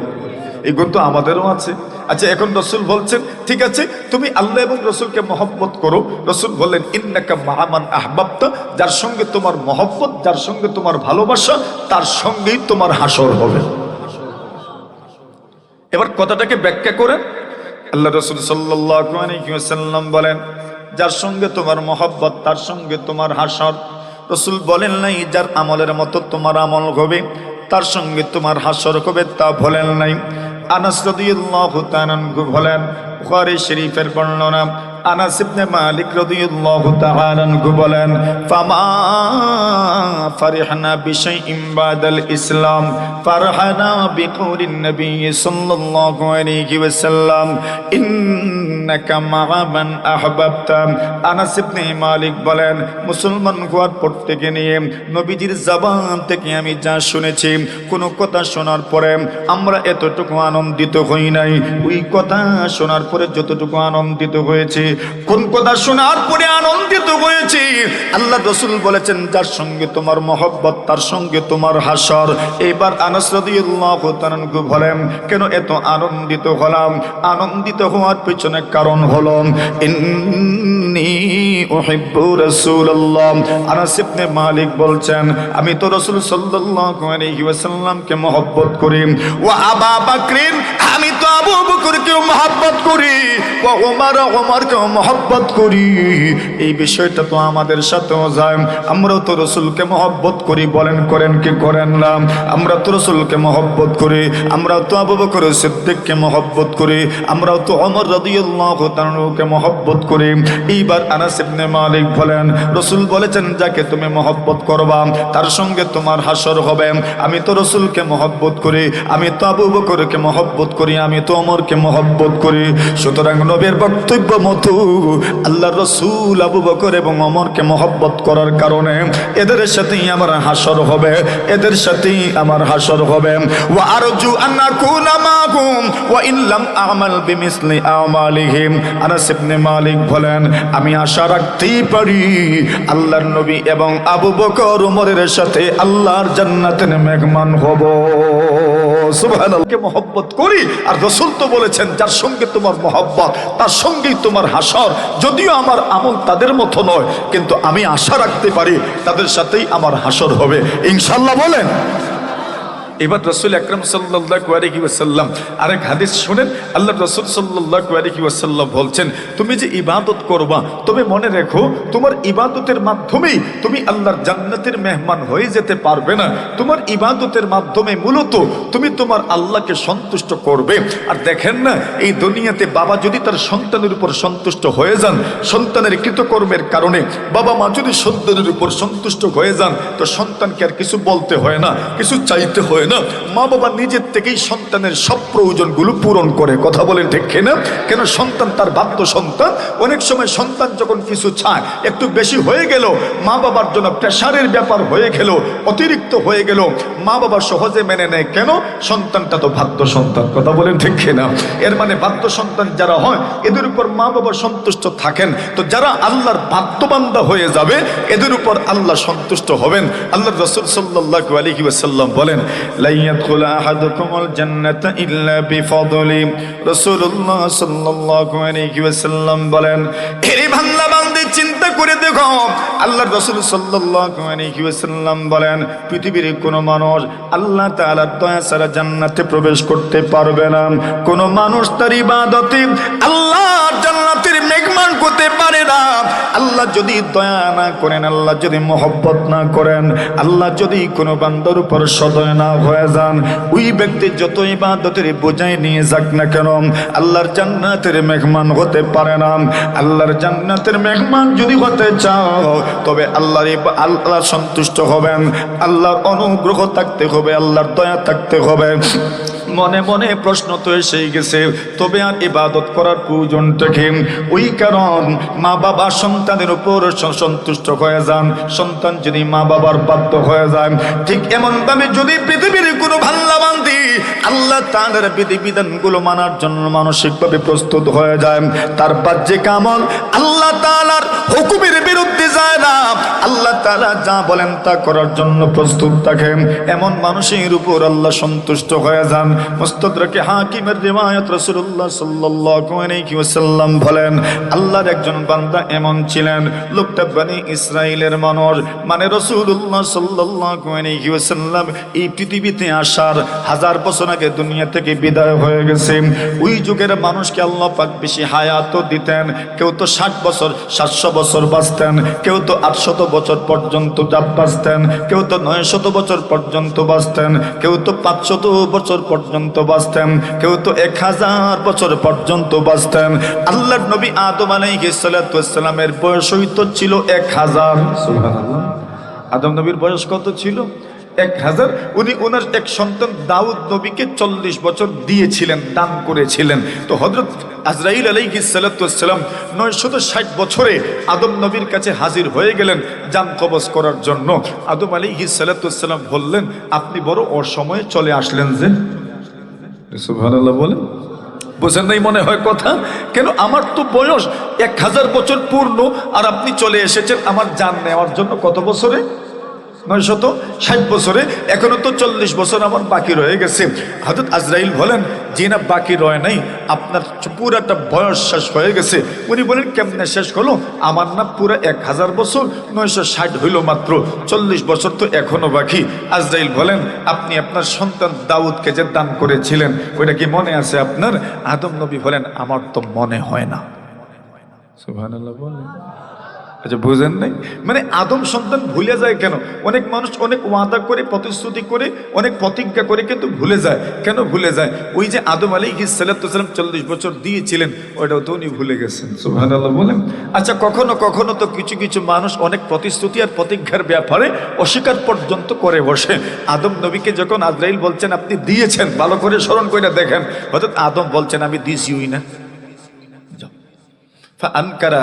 এই গুণ তো আমাদেরও আছে। আচ্ছা, এখন রাসূল বলছেন ঠিক আছে, তুমি আল্লাহ এবং রাসূলকে মহব্বত করো। রাসূল বললেন ইন্নাকা মা'a মান আহবাবতা, যার সঙ্গে তোমার মহব্বত, যার সঙ্গে তোমার ভালোবাসা, তার সঙ্গেই তোমার হাসর হবে। এবার কথাটাকে ব্যাখ্যা করেন। আল্লাহ রাসূল সাল্লাল্লাহু আলাইহি ওয়াসাল্লাম বলেন যার সঙ্গে তোমার মহব্বত, তার সঙ্গে তোমার হাসর। রাসূল বলেন নাই যার আমলের মতো তোমার আমল হবে, তার সঙ্গে তোমার হাসর হবে, তা বলেন নাই। আনাস রাদিয়াল্লাহু তাআলা আনহু বলেন, বুখারী শরীফের বর্ণনা, আনাস ইবনে মালিক রাদিয়াল্লাহু তাআলা আনহু বলেন, ফামা ফারিহনা বিশাইইন বাদাল ইসলাম ফারহানা বিকৌলিন নবী সাল্লাল্লাহু আলাইহি ওয়াসাল্লাম ইন্নাকা মা'a মান আহবাবতা। আনাস ইবনে মালিক বলেন, মুসলমান হওয়ার পর থেকে নিয়ে নবীজির জবান থেকে আমি যা শুনেছি, কোন কথা শোনার পরে আমরা এতটুকু আনন্দিত হই নাই, ওই কথা শোনার পরে যতটুকু আনন্দিত হয়েছে, কোন কথা শোনার পরে আনন্দিত হয়েছে, আল্লাহ রাসূল বলেছেন যার সঙ্গে তোমার মহব্বত, তার সঙ্গে তোমার হাসর। এবার আনাস রাদিয়াল্লাহু তাআলা বলেন, কেন এত আনন্দিত হলাম? আনন্দিত হওয়ার পিছনে কারণ হলো ইন্নী উহিব্বু রাসূলুল্লাহ। আনাস ইবনে মালিক বলছেন, আমি তো রাসূল সাল্লাল্লাহু আলাইহি ওয়াসাল্লামকে মহব্বত করি, ওয়া আবু বকর, আমি তো আবু বকরকে মহব্বত করি, ওয়া ওমরকে মহব্বত করি। এই বিষয়টা তো আমাদের সাথেও যায়, আমরাও তো রাসূলকে মহব্বত করি, বলেন করেন কি করেন না? আমরা তো রাসূলকে মহব্বত করি, আমরাও তো আবু বকর সিদ্দিককে মহব্বত করি, আমরাও তো ওমর রাদিয়াল্লাহু তাআলাকে মহব্বত করি। এইবার আনাস ইবনে মালিক বলেন, রাসূল বলেছেন যাকে তুমি মহব্বত করবা তার সঙ্গে তোমার হাসর হবে। আমি তো রাসূলকে মহব্বত করি, আমি তো আবু বকরকে মহব্বত করি, আমি তো ওমরকে মহব্বত করি। সুতরাং নবীর বক্তব্য মতো আল্লাহর রাসূল আবু বকর এবং ওমরকে মহব্বত করার কারণে এদের সাথেই আমার হাসর হবে, এদের সাথেই আমার হাসর হবে। ওয়া আরজু আন আকুনা মাহুম ওয়া ইন লাম আমাল বিমিসলি আমালিহিম। আনাস ইবনে মালিক বলেন, আমি আশা রাখতেই পারি আল্লাহর নবী এবং আবু বকর ওমরের সাথে আল্লাহর জান্নাতের মেহমান হব। সুবহানাল্লাহকে মহব্বত করি, আর রাসূল তো বলেছেন যার সঙ্গে তোমার মহব্বত, তার সঙ্গেই তোমার হাসর। যদিও আমার আমল তাদের মতো নয়, কিন্তু আমি আশা রাখতে পারি তাদের সাথেই আমার হাসর হবে ইনশাআল্লাহ। বলেন এবার রাসূল আকরাম সাল্লাল্লাহু আলাইহি ওয়াসাল্লাম আরেক হাদিস শুনেন। আল্লাহ রাসূল সাল্লাল্লাহু আলাইহি ওয়াসাল্লাম বলছেন, তুমি যে ইবাদত করবা, তবে মনে রেখো তোমার ইবাদতের মাধ্যমেই তুমি আল্লাহর জান্নাতের মেহমান হয়ে যেতে পারবে না। তোমার ইবাদতের মাধ্যমে মূলত তুমি তোমার আল্লাহকে সন্তুষ্ট করবে। আর দেখেন না, এই দুনিয়াতে বাবা যদি তার সন্তানের উপর সন্তুষ্ট হয়ে যান, সন্তানের কৃতকর্মের কারণে বাবা মা যদি সন্তানের উপর সন্তুষ্ট হয়ে যান, তো সন্তানকে আর কিছু বলতে হয় না, কিছু চাইতে হয় না। মা বাবা নিজের থেকেই সন্তানের সব প্রয়োজনগুলো পূরণ করে। কথা বলেন ঠিক কিনা? কেন? সন্তান তার বাধ্য সন্তান। অনেক সময় সন্তান যখন কিছু চায়, একটু বেশি হয়ে গেল, মা বাবার জন্য প্রেশারের ব্যাপার হয়ে গেল, অতিরিক্ত হয়ে গেল, মা বাবা সহজে মেনে নেয়। কেন? সন্তানটা তো বাধ্য সন্তান। কথা বলেন ঠিক কিনা? এর মানে বাধ্য সন্তান যারা হয়, এদের উপর মা বাবা সন্তুষ্ট থাকেন। তো যারা আল্লাহর বাধ্য বান্দা হয়ে যাবে, এদের উপর আল্লাহ সন্তুষ্ট হবেন। আল্লাহর রাসূল সাল্লাল্লাহু আলাইহি ওয়াসাল্লাম বলেন, লা ইয়াদখুলু আহাদুকুমুল জান্নাতা ইল্লা বিফাদলি। রাসূলুল্লাহ সাল্লাল্লাহু আলাইহি ওয়াসাল্লাম বলেন, এরে বান্দা বান্দী চিন্তা করে দেখো, আল্লাহর রাসূল সাল্লাল্লাহু আলাইহি ওয়াসাল্লাম বলেন, পৃথিবীর কোনো মানুষ আল্লাহ তাআলার দয়া ছাড়া জান্নাতে প্রবেশ করতে পারবে না। কোনো মানুষ তার ইবাদতে আল্লাহর জান্নাতের মেহমান হতে পারে না। আল্লাহ যদি দয়া না করেন, আল্লাহ যদি মহব্বত না করেন, আল্লাহ যদি কোনো বান্দার উপর সদয় না হয়ে যান, ওই ব্যক্তি যত ইবাদতের বোঝাই নিয়ে যাক না কেন, আল্লাহর জান্নাতের মেহমান হতে পারে না। আল্লাহর জান্নাতের মেহমান যদি হতে চাও, তবে আল্লাহ সন্তুষ্ট হবেন, আল্লাহর অনুগ্রহ থাকতে হবে, আল্লাহর দয়া থাকতে হবে। মনে মনে প্রশ্ন তো এসেই গেছে, তবে আর ইবাদত করার প্রয়োজনটা কি? ওই কারণ মা বাবা সন্তানের উপর সন্তুষ্ট হয়ে যান, সন্তান যদি মা বাবার বাধ্য হয়ে যায়, ঠিক এমন ভাবে যদি পৃথিবীর কোনো ভাল্লা বান্দি আল্লাহ তাআলার বিধিবিধানগুলো মানার জন্য মানসিকভাবে প্রস্তুত হয়ে যায়, তার বাহ্যিক আমল আল্লাহ তাআলার হুকুমের বিরুদ্ধে যায় না, আল্লাহ তাআলা যা বলেন তা করার জন্য প্রস্তুত থাকে, এমন মানুষের উপর আল্লাহ সন্তুষ্ট হয়ে যান। মুস্তাদরাকে হাকিমের রিওয়ায়াত, রাসূলুল্লাহ সাল্লাল্লাহু আলাইহি ওয়াসাল্লাম বলেন, আল্লাহর একজন বান্দা এমন ছিলেন, লোকটা বনি ইসরাইলের মানুষ, মানে রাসূলুল্লাহ সাল্লাল্লাহু আলাইহি ওয়াসাল্লাম এই পৃথিবীতে আসার 1000 বছর আগে দুনিয়া থেকে বিদায় হয়ে গেছে। ওই যুগের মানুষকে আল্লাহ পাক বেশি হায়াত দিতেন। কেউ তো 60 বছর 700 বছর বাঁচতেন, কেউ তো 800 বছর পর্যন্ত বাঁচতেন, কেউ তো 900 বছর পর্যন্ত বাঁচতেন, কেউ তো 500 বছর পর্যন্ত বাঁচতেন, কেউ তো 1000 বছর পর্যন্ত বাঁচতেন। আল্লাহর নবী আদম আলাইহিস সালাতু ওয়াস সালামের বয়স হইতো ছিল 1000। সুবহানাল্লাহ। আদম নবীর বয়স কত ছিল? 1000। উনি ওনার এক সন্তান দাউদ নবীকে 40 বছর দিয়েছিলেন, দান করেছিলেন। তো হযরত আজরাইল আলাইহিস সালাতু ওয়াস সালাম 960 বছরে আদম নবীর কাছে হাজির হয়ে গেলেন জান কবজ করার জন্য। আদম আলাইহিস সালাতু ওয়াস সালাম বললেন, আপনি বড় অসময়ে চলে আসলেন যে। সুবহানাল্লাহ বলেন, বুঝেন নাই মনে হয় কথা? কেন? আমার তো বয়স 1000 বছর পূর্ণ, আর আপনি চলে এসেছেন আমার জান নেওয়ার জন্য। কত বছরে? 960 বছরে। এখনো তো 40 বছর আমার বাকি রয়ে গেছে। হযরত আজরাইল বলেন, জি না, বাকি রয় নাই, আপনার পুরাটা বয়স শেষ হয়ে গেছে। উনি বলেন, কেমনে শেষ হলো? আমার না পুরো 1000 বছর, 960 হইল মাত্র, 40 বছর তো এখনো বাকি। আজরাইল বলেন, আপনি আপনার সন্তান দাউদকে যে দান করেছিলেন, ওইটা কি মনে আছে আপনার? আদম নবী বলেন, আমার তো মনে হয় না। সুবহানাল্লাহ বলেন। আচ্ছা, বুঝেন নাই? মানে আদম সন্তান ভুলে যায় কেন? অনেক মানুষ অনেক ওয়াদা করে, প্রতিশ্রুতি করে, অনেক প্রতিজ্ঞা করে, কিন্তু ভুলে যায়। কেন ভুলে যায়? ওই যে আদম আলাইহিস সালাতু ওয়াস সালাম 40 বছর দিয়েছিলেন, ওইটাও তো উনি ভুলে গেছেন। সুবহানাল্লাহ বলেন। আচ্ছা, কখনো কখনো তো কিছু কিছু মানুষ অনেক প্রতিশ্রুতি আর প্রতিজ্ঞার ব্যাপারে অস্বীকার পর্যন্ত করে বসে। আদম নবীকে যখন আজরাইল বলছেন আপনি দিয়েছেন, ভালো করে স্মরণ করে দেখেন, হয়তো আদম বলছেন আমি দিছিই না। ফাআনকারা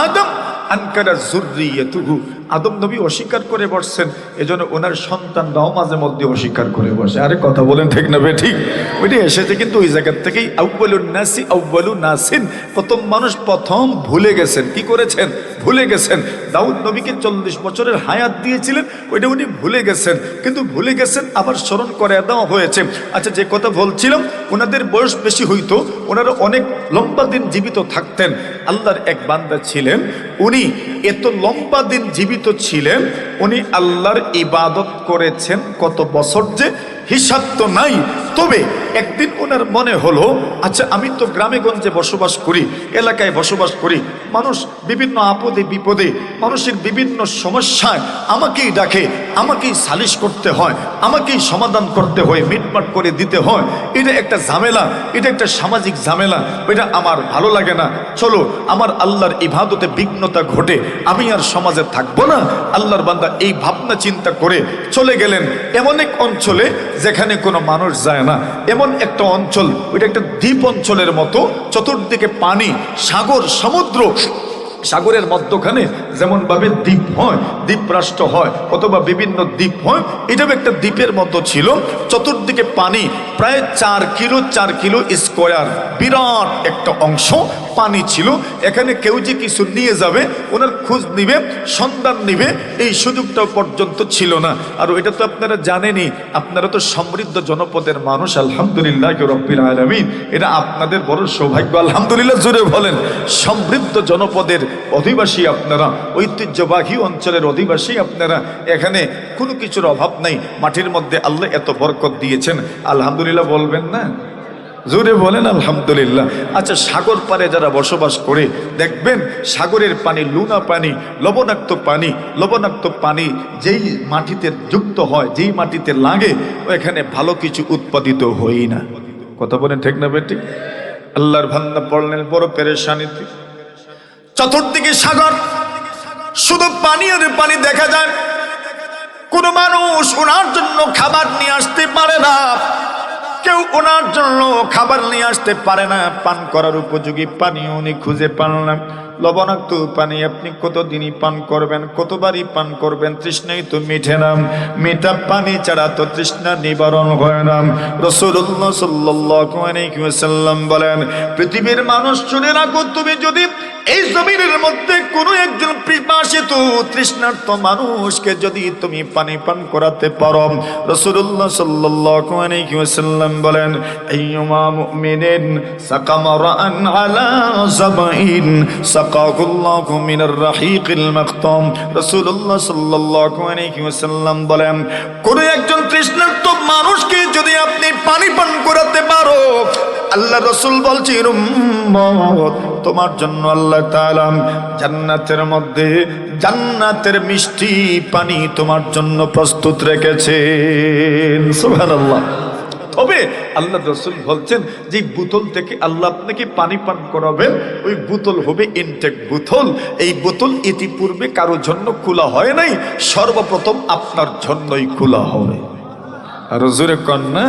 আদম আনকারা যুররিয়াতুহু, আদম নবী অস্বীকার করে বসছেন, এজন্য ওনার সন্তানরাও মাঝে মধ্যে অস্বীকার করে বসে। আরে কথা বলেন ঠিক না বে ঠিক? ওইটা এসেছে কিন্তু ওই জায়গার থেকেই। আউয়ালুন নাসি আউয়ালু নাসিন, প্রথম মানুষ প্রথম ভুলে গেছেন। কি করেছেন? ভুলে গেছেন। দাউদ নবীকে 40 বছরের হায়াত দিয়েছিলেন, ওইটা উনি ভুলে গেছেন। কিন্তু ভুলে গেছেন, আবার স্মরণ করে দেওয়া হয়েছে। আচ্ছা, যে কথা বলছিলাম, ওনাদের বয়স বেশি হইতো, ওনারা অনেক লম্বা দিন জীবিত থাকতেন। আল্লাহর এক বান্দা ছিলেন, উনি এত লম্বা দিন জীবিত জীবিত ছিলেন উনি আল্লাহর ইবাদত করেছেন কত বছর যে হিসাব তো নাই। তবে একদিন ওনার মনে হলো, আচ্ছা আমি তো গ্রামে গঞ্জে বসবাস করি, এলাকায় বসবাস করি, মানুষ বিভিন্ন আপদে বিপদে, মানুষের বিভিন্ন সমস্যায় আমাকেই ডাকে, আমাকেই সালিশ করতে হয়, আমাকেই সমাধান করতে হয়, মিটমাট করে দিতে হয়। এটা একটা ঝামেলা, এটা একটা সামাজিক ঝামেলা, এটা আমার ভালো লাগে না। চলো আমার আল্লাহর ইবাদতে বিঘ্নতা ঘটে, আমি আর সমাজে থাকবো না। আল্লাহর বান্দা এই ভাবনা চিন্তা করে চলে গেলেন এমন এক অঞ্চলে যেখানে কোনো মানুষ যায় না, এমন একটা অঞ্চল, ওইটা একটা দ্বীপ অঞ্চলের মতো, চতুর্দিকে পানি, সাগর, সমুদ্র, সাগরের মধ্যখানে যেমন ভাবে দ্বীপ হয়, দ্বীপ রাষ্ট্র হয় অথবা বিভিন্ন দ্বীপ হয়, এটাও একটা দ্বীপের মতো ছিল। চতুর্দিকে পানি, প্রায় 4 কিলো স্কোয়ার বিরাট একটা অংশ পানি ছিল। এখানে কেউ যে কিছু নিয়ে যাবে, ওনার খোঁজ নিবে, সন্ধান নিবে, এই সুযোগটাও পর্যন্ত ছিল না। আর এটা তো আপনারা জানেনই, আপনারা তো সমৃদ্ধ জনপদের মানুষ, আলহামদুলিল্লাহ রাব্বিল আলামিন। এটা আপনাদের বড় সৌভাগ্য, আলহামদুলিল্লাহ জোরে বলেন। সমৃদ্ধ জনপদের অধিবাসী আপনারা, ঐতিহ্যবাহী অঞ্চলের অধিবাসী আপনারা। এখানে কোনো কিছুর অভাব নাই, মাটির মধ্যে আল্লাহ এত বরকত দিয়েছেন, আলহামদুলিল্লাহ বলবেন না? জোরে বলেন আলহামদুলিল্লাহ। আচ্ছা, সাগর পারে যারা বসবাস করে দেখবেন সাগরের পানি লুনা পানি, লবণাক্ত পানি। লবণাক্ত পানি যেই মাটিতে যুক্ত হয়, যেই মাটিতে লাগে, এখানে ভালো কিছু উৎপাদিত হই না। কথা বলেন ঠিক না বেটি? আল্লাহর বান্দা পড়লেন বড় পেরেশানিতে, চতুর্দিকে সাগর, শুধু পানি আর পানি দেখা যায়। কোন মানুষ ওনার জন্য খাবার নিয়ে আসতে পারে না, কেউ ওনার জন্য খাবার নিয়ে আসতে পারে না, পান করার উপযোগী পানি উনি খুঁজে পান না। লবণাক্ত পানি আপনি কতদিনই পান করবেন, কতবারই পান করবেন, তৃষ্ণাই তো মিঠে না। মিঠা পানি ছাড়া তো তৃষ্ণা নিবারণ হয় না। রাসূলুল্লাহ সাল্লাল্লাহু আলাইহি ওয়াসাল্লাম বলেন, পৃথিবীর মানুষ শুনে রাখো, তুমি যদি এই জমিনের মধ্যে কোনো একজন পিপাসিত তৃষ্ণার্ত মানুষকে যদি তুমি পানি পান করাতে পারো, রাসূলুল্লাহ সাল্লাল্লাহু আলাইহি ওয়াসাল্লাম বলেন, আইয়ুমা মুমিনিন সাকামারান আলা যাবাইন সাকাহুল্লাহু মিনার রাহিকিল মাকতুম। রাসূলুল্লাহ সাল্লাল্লাহু আলাইহি ওয়াসাল্লাম বলেন, কোন একজন তৃষ্ণার্ত মানুষকে যদি আপনি পানি পান করাতে পারো, আল্লাহ রাসূল বলছেন, উম্মত তোমার জন্য আল্লাহ তাআলা জান্নাতের মধ্যে জান্নাতের মিষ্টি পানি তোমার জন্য প্রস্তুত রেখেছেন। সুবহানাল্লাহ। তবে আল্লাহ রাসূল বলছেন যে বোতল থেকে আল্লাহ আপনাকে পানি পান করাবেন, ওই বোতল হবে ইনটেক বোতল। এই বোতল ইতিপূর্বে কারো জন্য খোলা হয় নাই, সর্বপ্রথম আপনার জন্যই খোলা হবে। আর জোরে কন না,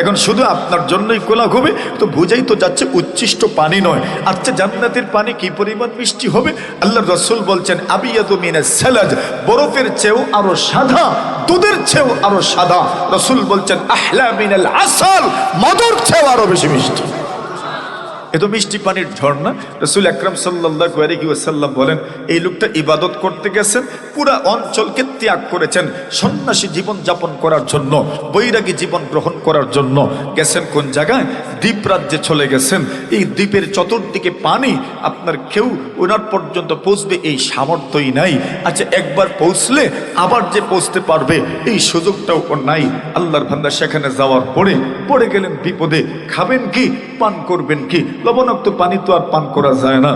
এখন শুধু আপনার জন্যই খোলা হবে, তো বুঝাই তো যাচ্ছে উচ্ছিষ্ট পানি নয়। আচ্ছা, জান্নাতের পানি কি পরিমাণ মিষ্টি হবে? আল্লাহ রাসূল বলছেন, আবিয়াদু মিনাস সালাজ, বরফের চেয়েও আরো সাদা, দুধের চেয়েও আরো সাদা। রাসূল বলছেন, আহলা মিনাল আসাল, মধুর চেয়েও আরো বেশি মিষ্টি। এত মিষ্টি পানির ঝর্ণা। রাসূল আকরাম সাল্লাল্লাহু আলাইহি ওয়াসাল্লাম বলেন, এই লোকটা ইবাদত করতে গেছেন, পুরা অঞ্চলকে ত্যাগ করেছেন, সন্ন্যাসী জীবন যাপন করার জন্য, বৈরাগী জীবন গ্রহণ করার জন্য গেছেন কোন জায়গায়? দ্বীপ রাজ্যে চলে গেছেন। এই দ্বীপের চতুর্দিকে পানি, আপনার কেউ ওনার পর্যন্ত পৌঁছবে এই সামর্থ্যই নাই। আচ্ছা, একবার পৌঁছলে আবার যে পৌঁছতে পারবে এই সুযোগটাও নাই। আল্লাহর বান্দা সেখানে যাওয়ার পরে পড়ে গেলেন বিপদে। খাবেন কি, পান করবেন কি? লবণাক্ত পানি তো আর পান করা যায় না।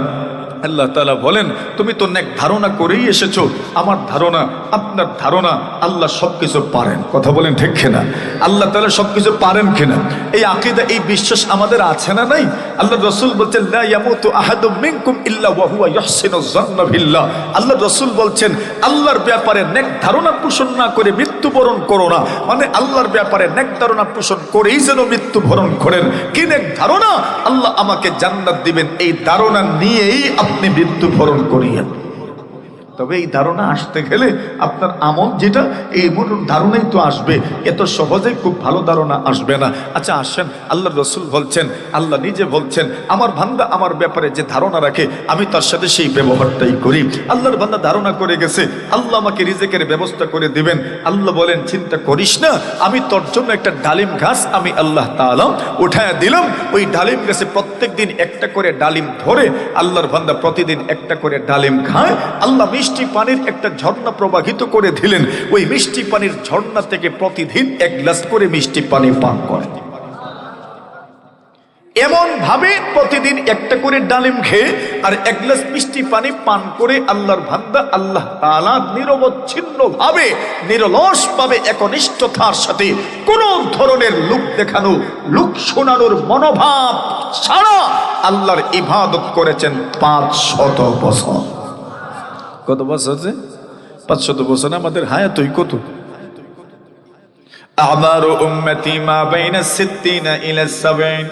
আল্লাহ তাআলা বলেন, তুমি তো নেক ধারণা করেই এসেছো। আমার ধারণা, আপনার ধারণা, আল্লাহ সবকিছু পারেন। কথা বলেন ঠিক কিনা? আল্লাহ তাআলা সবকিছু পারেন কিনা, এই আকীদা, এই বিশ্বাস আমাদের আছে না নাই? আল্লাহ রাসূল বলছেন, লা ইয়ামুতু আহাদুম মিনকুম ইল্লা ওয়া হুয়া ইহসিনু যান্না বিল্লাহ। আল্লাহ রাসূল বলছেন, আল্লাহর ব্যাপারে নেক ধারণা পোষণ না করে মৃত্যুবরণ করো না। মানে আল্লাহর ব্যাপারে নেক ধারণা পোষণ করেই যেন মৃত্যুবরণ করেন। কি নেক ধারণা? আল্লাহ আমাকে জান্নাত দিবেন, এই ধারণা নিয়েই আপনি মৃত্যুবরণ করিয়েন। তবে এই ধারণা আসতে গেলে আপনার আমল যেটা, এই ধারণাই তো আসবে, এত সহজেই খুব ভালো ধারণা আসবে না। আচ্ছা আসেন, আল্লাহ রাসূল বলছেন, আল্লাহ নিজে বলছেন, আমার বান্দা আমার ব্যাপারে যে ধারণা রাখে আমি তার সাথে সেই ব্যবহারটাই করি। আল্লাহর বান্দা ধারণা করে গেছে আল্লাহ আমাকে রিজিকের ব্যবস্থা করে দিবেন। আল্লাহ বলেন, চিন্তা করিস না, আমি তোর জন্য একটা ডালিম গাছ আমি আল্লাহ তাআলা উঠায় দিলাম। ওই ডালিম গাছে প্রত্যেক দিন একটা করে ডালিম ধরে আল্লাহর বান্দা প্রতিদিন একটা করে ডালিম খায়। আল্লাহ মিষ্টি পানির একটা ঝর্ণা প্রবাহিত করে দিলেন, ওই মিষ্টি পানির ঝর্ণা থেকে প্রতিদিন 1 গ্লাস করে মিষ্টি পানি পান করে। এমন ভাবে প্রতিদিন একটা করে ডালিম খেয়ে আর 1 গ্লাস মিষ্টি পানি পান করে আল্লাহর বান্দা আল্লাহ তাআলা নিরবচ্ছিন্ন ভাবে নিরলস ভাবে একনিষ্ঠতার সাথে কোন ধরনের লোক দেখানো লোক শোনানোর মনোভাব ছাড়া আল্লাহর ইবাদত করেছেন 500 বছর। কত বছর আছে? 500 বছর। আমাদের হায়াতই কত? আমারু উম্মতি মা বাইনা 60 ইলা 70।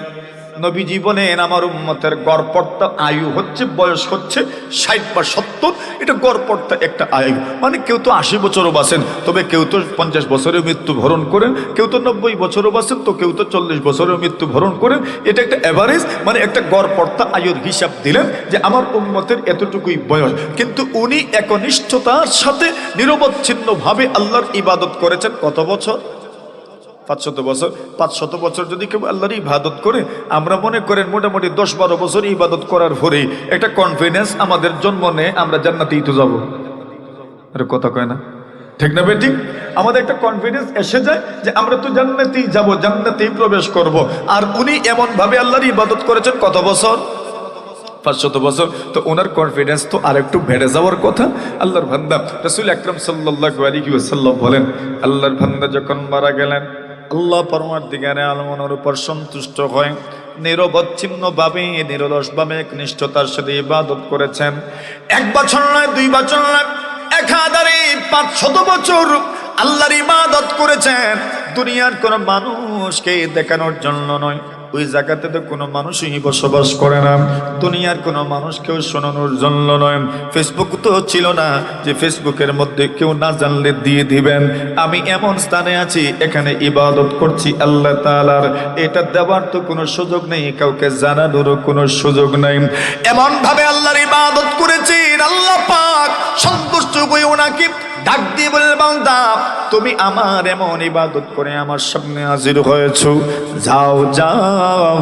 নবীজি বলেন আমার উম্মতের গড়পড়তা আয়ু হচ্ছে, বয়স হচ্ছে 60 বা 70। এটা গড়পড়তা একটা আয়ু, মানে কেউ তো 80 বছরও বাঁচেন, তবে কেউ তো 50 বছরে মৃত্যুবরণ করেন, কেউ তো 90 বছরও বাঁচেন, তো কেউ তো 40 বছরেও মৃত্যুবরণ করেন। এটা একটা অ্যাভারেজ, মানে একটা গড়পড়তা আয়ুর হিসাব দিলেন যে আমার উম্মতের এতটুকুই বয়স। কিন্তু উনি একনিষ্ঠতার সাথে নিরবচ্ছিন্নভাবে আল্লাহর ইবাদত করেছেন কত বছর? 500 বছর। 500 বছর যদি কেউ আল্লাহর ইবাদত করে, আমরা মনে করেন মোটামুটি 10-12 বছর ইবাদত করার পরে একটা কনফিডেন্স আমাদের জন্ম নেয় আমরা জান্নাতেই তো যাবো। আরে কথা কয় না, ঠিক না বে ঠিক? আমাদের একটা কনফিডেন্স এসে যায় যে আমরা তো জান্নাতেই যাব, জান্নাতেই প্রবেশ করব। আর উনি এমন ভাবে আল্লাহর ইবাদত করেছেন কত বছর? 500 বছর। তো ওনার কনফিডেন্স তো আর একটু বেড়ে যাওয়ার কথা। আল্লাহর বান্দা রাসূল আকরাম সাল্লাল্লাহু আলাইহি ওয়াসাল্লাম বলেন, আল্লাহর বান্দা যখন মারা গেলেন আল্লাহ পরমার্দিগারে আলমের উপর সন্তুষ্ট হয়, নিরবচ্ছিন্নভাবে নিরলসভাবে একনিষ্ঠতার সাথে ইবাদত করেছেন। 1 বছর নয়, 2 বছর নয়, 1500 বছর আল্লাহর ইবাদত করেছেন। দুনিয়ার কোন মানুষকে দেখানোর জন্য নয়, ওই জায়গাতে তো কোনো মানুষই বসবাস করে না। দুনিয়ার কোনো মানুষকেও শোনানোর জন্য নয়। ফেসবুক তো ছিল না যে ফেসবুকের মধ্যে কেউ না জানলে দিয়ে দিবেন আমি এমন স্থানে আছি, এখানে ইবাদত করছি আল্লাহ তাআলার, এটা দেওয়ার তো কোনো সুযোগ নেই, কাউকে জানানোরও কোনো সুযোগ নেই। এমন ভাবে আল্লাহর ইবাদত করেছেন, আল্লাহ পাক সন্তুষ্ট হয়ে ওনাকে ডাক দিয়ে বললেন, বান্দা তুমি আমার এমন ইবাদত করে আমার সামনে হাজির হয়েছো, যাও যাও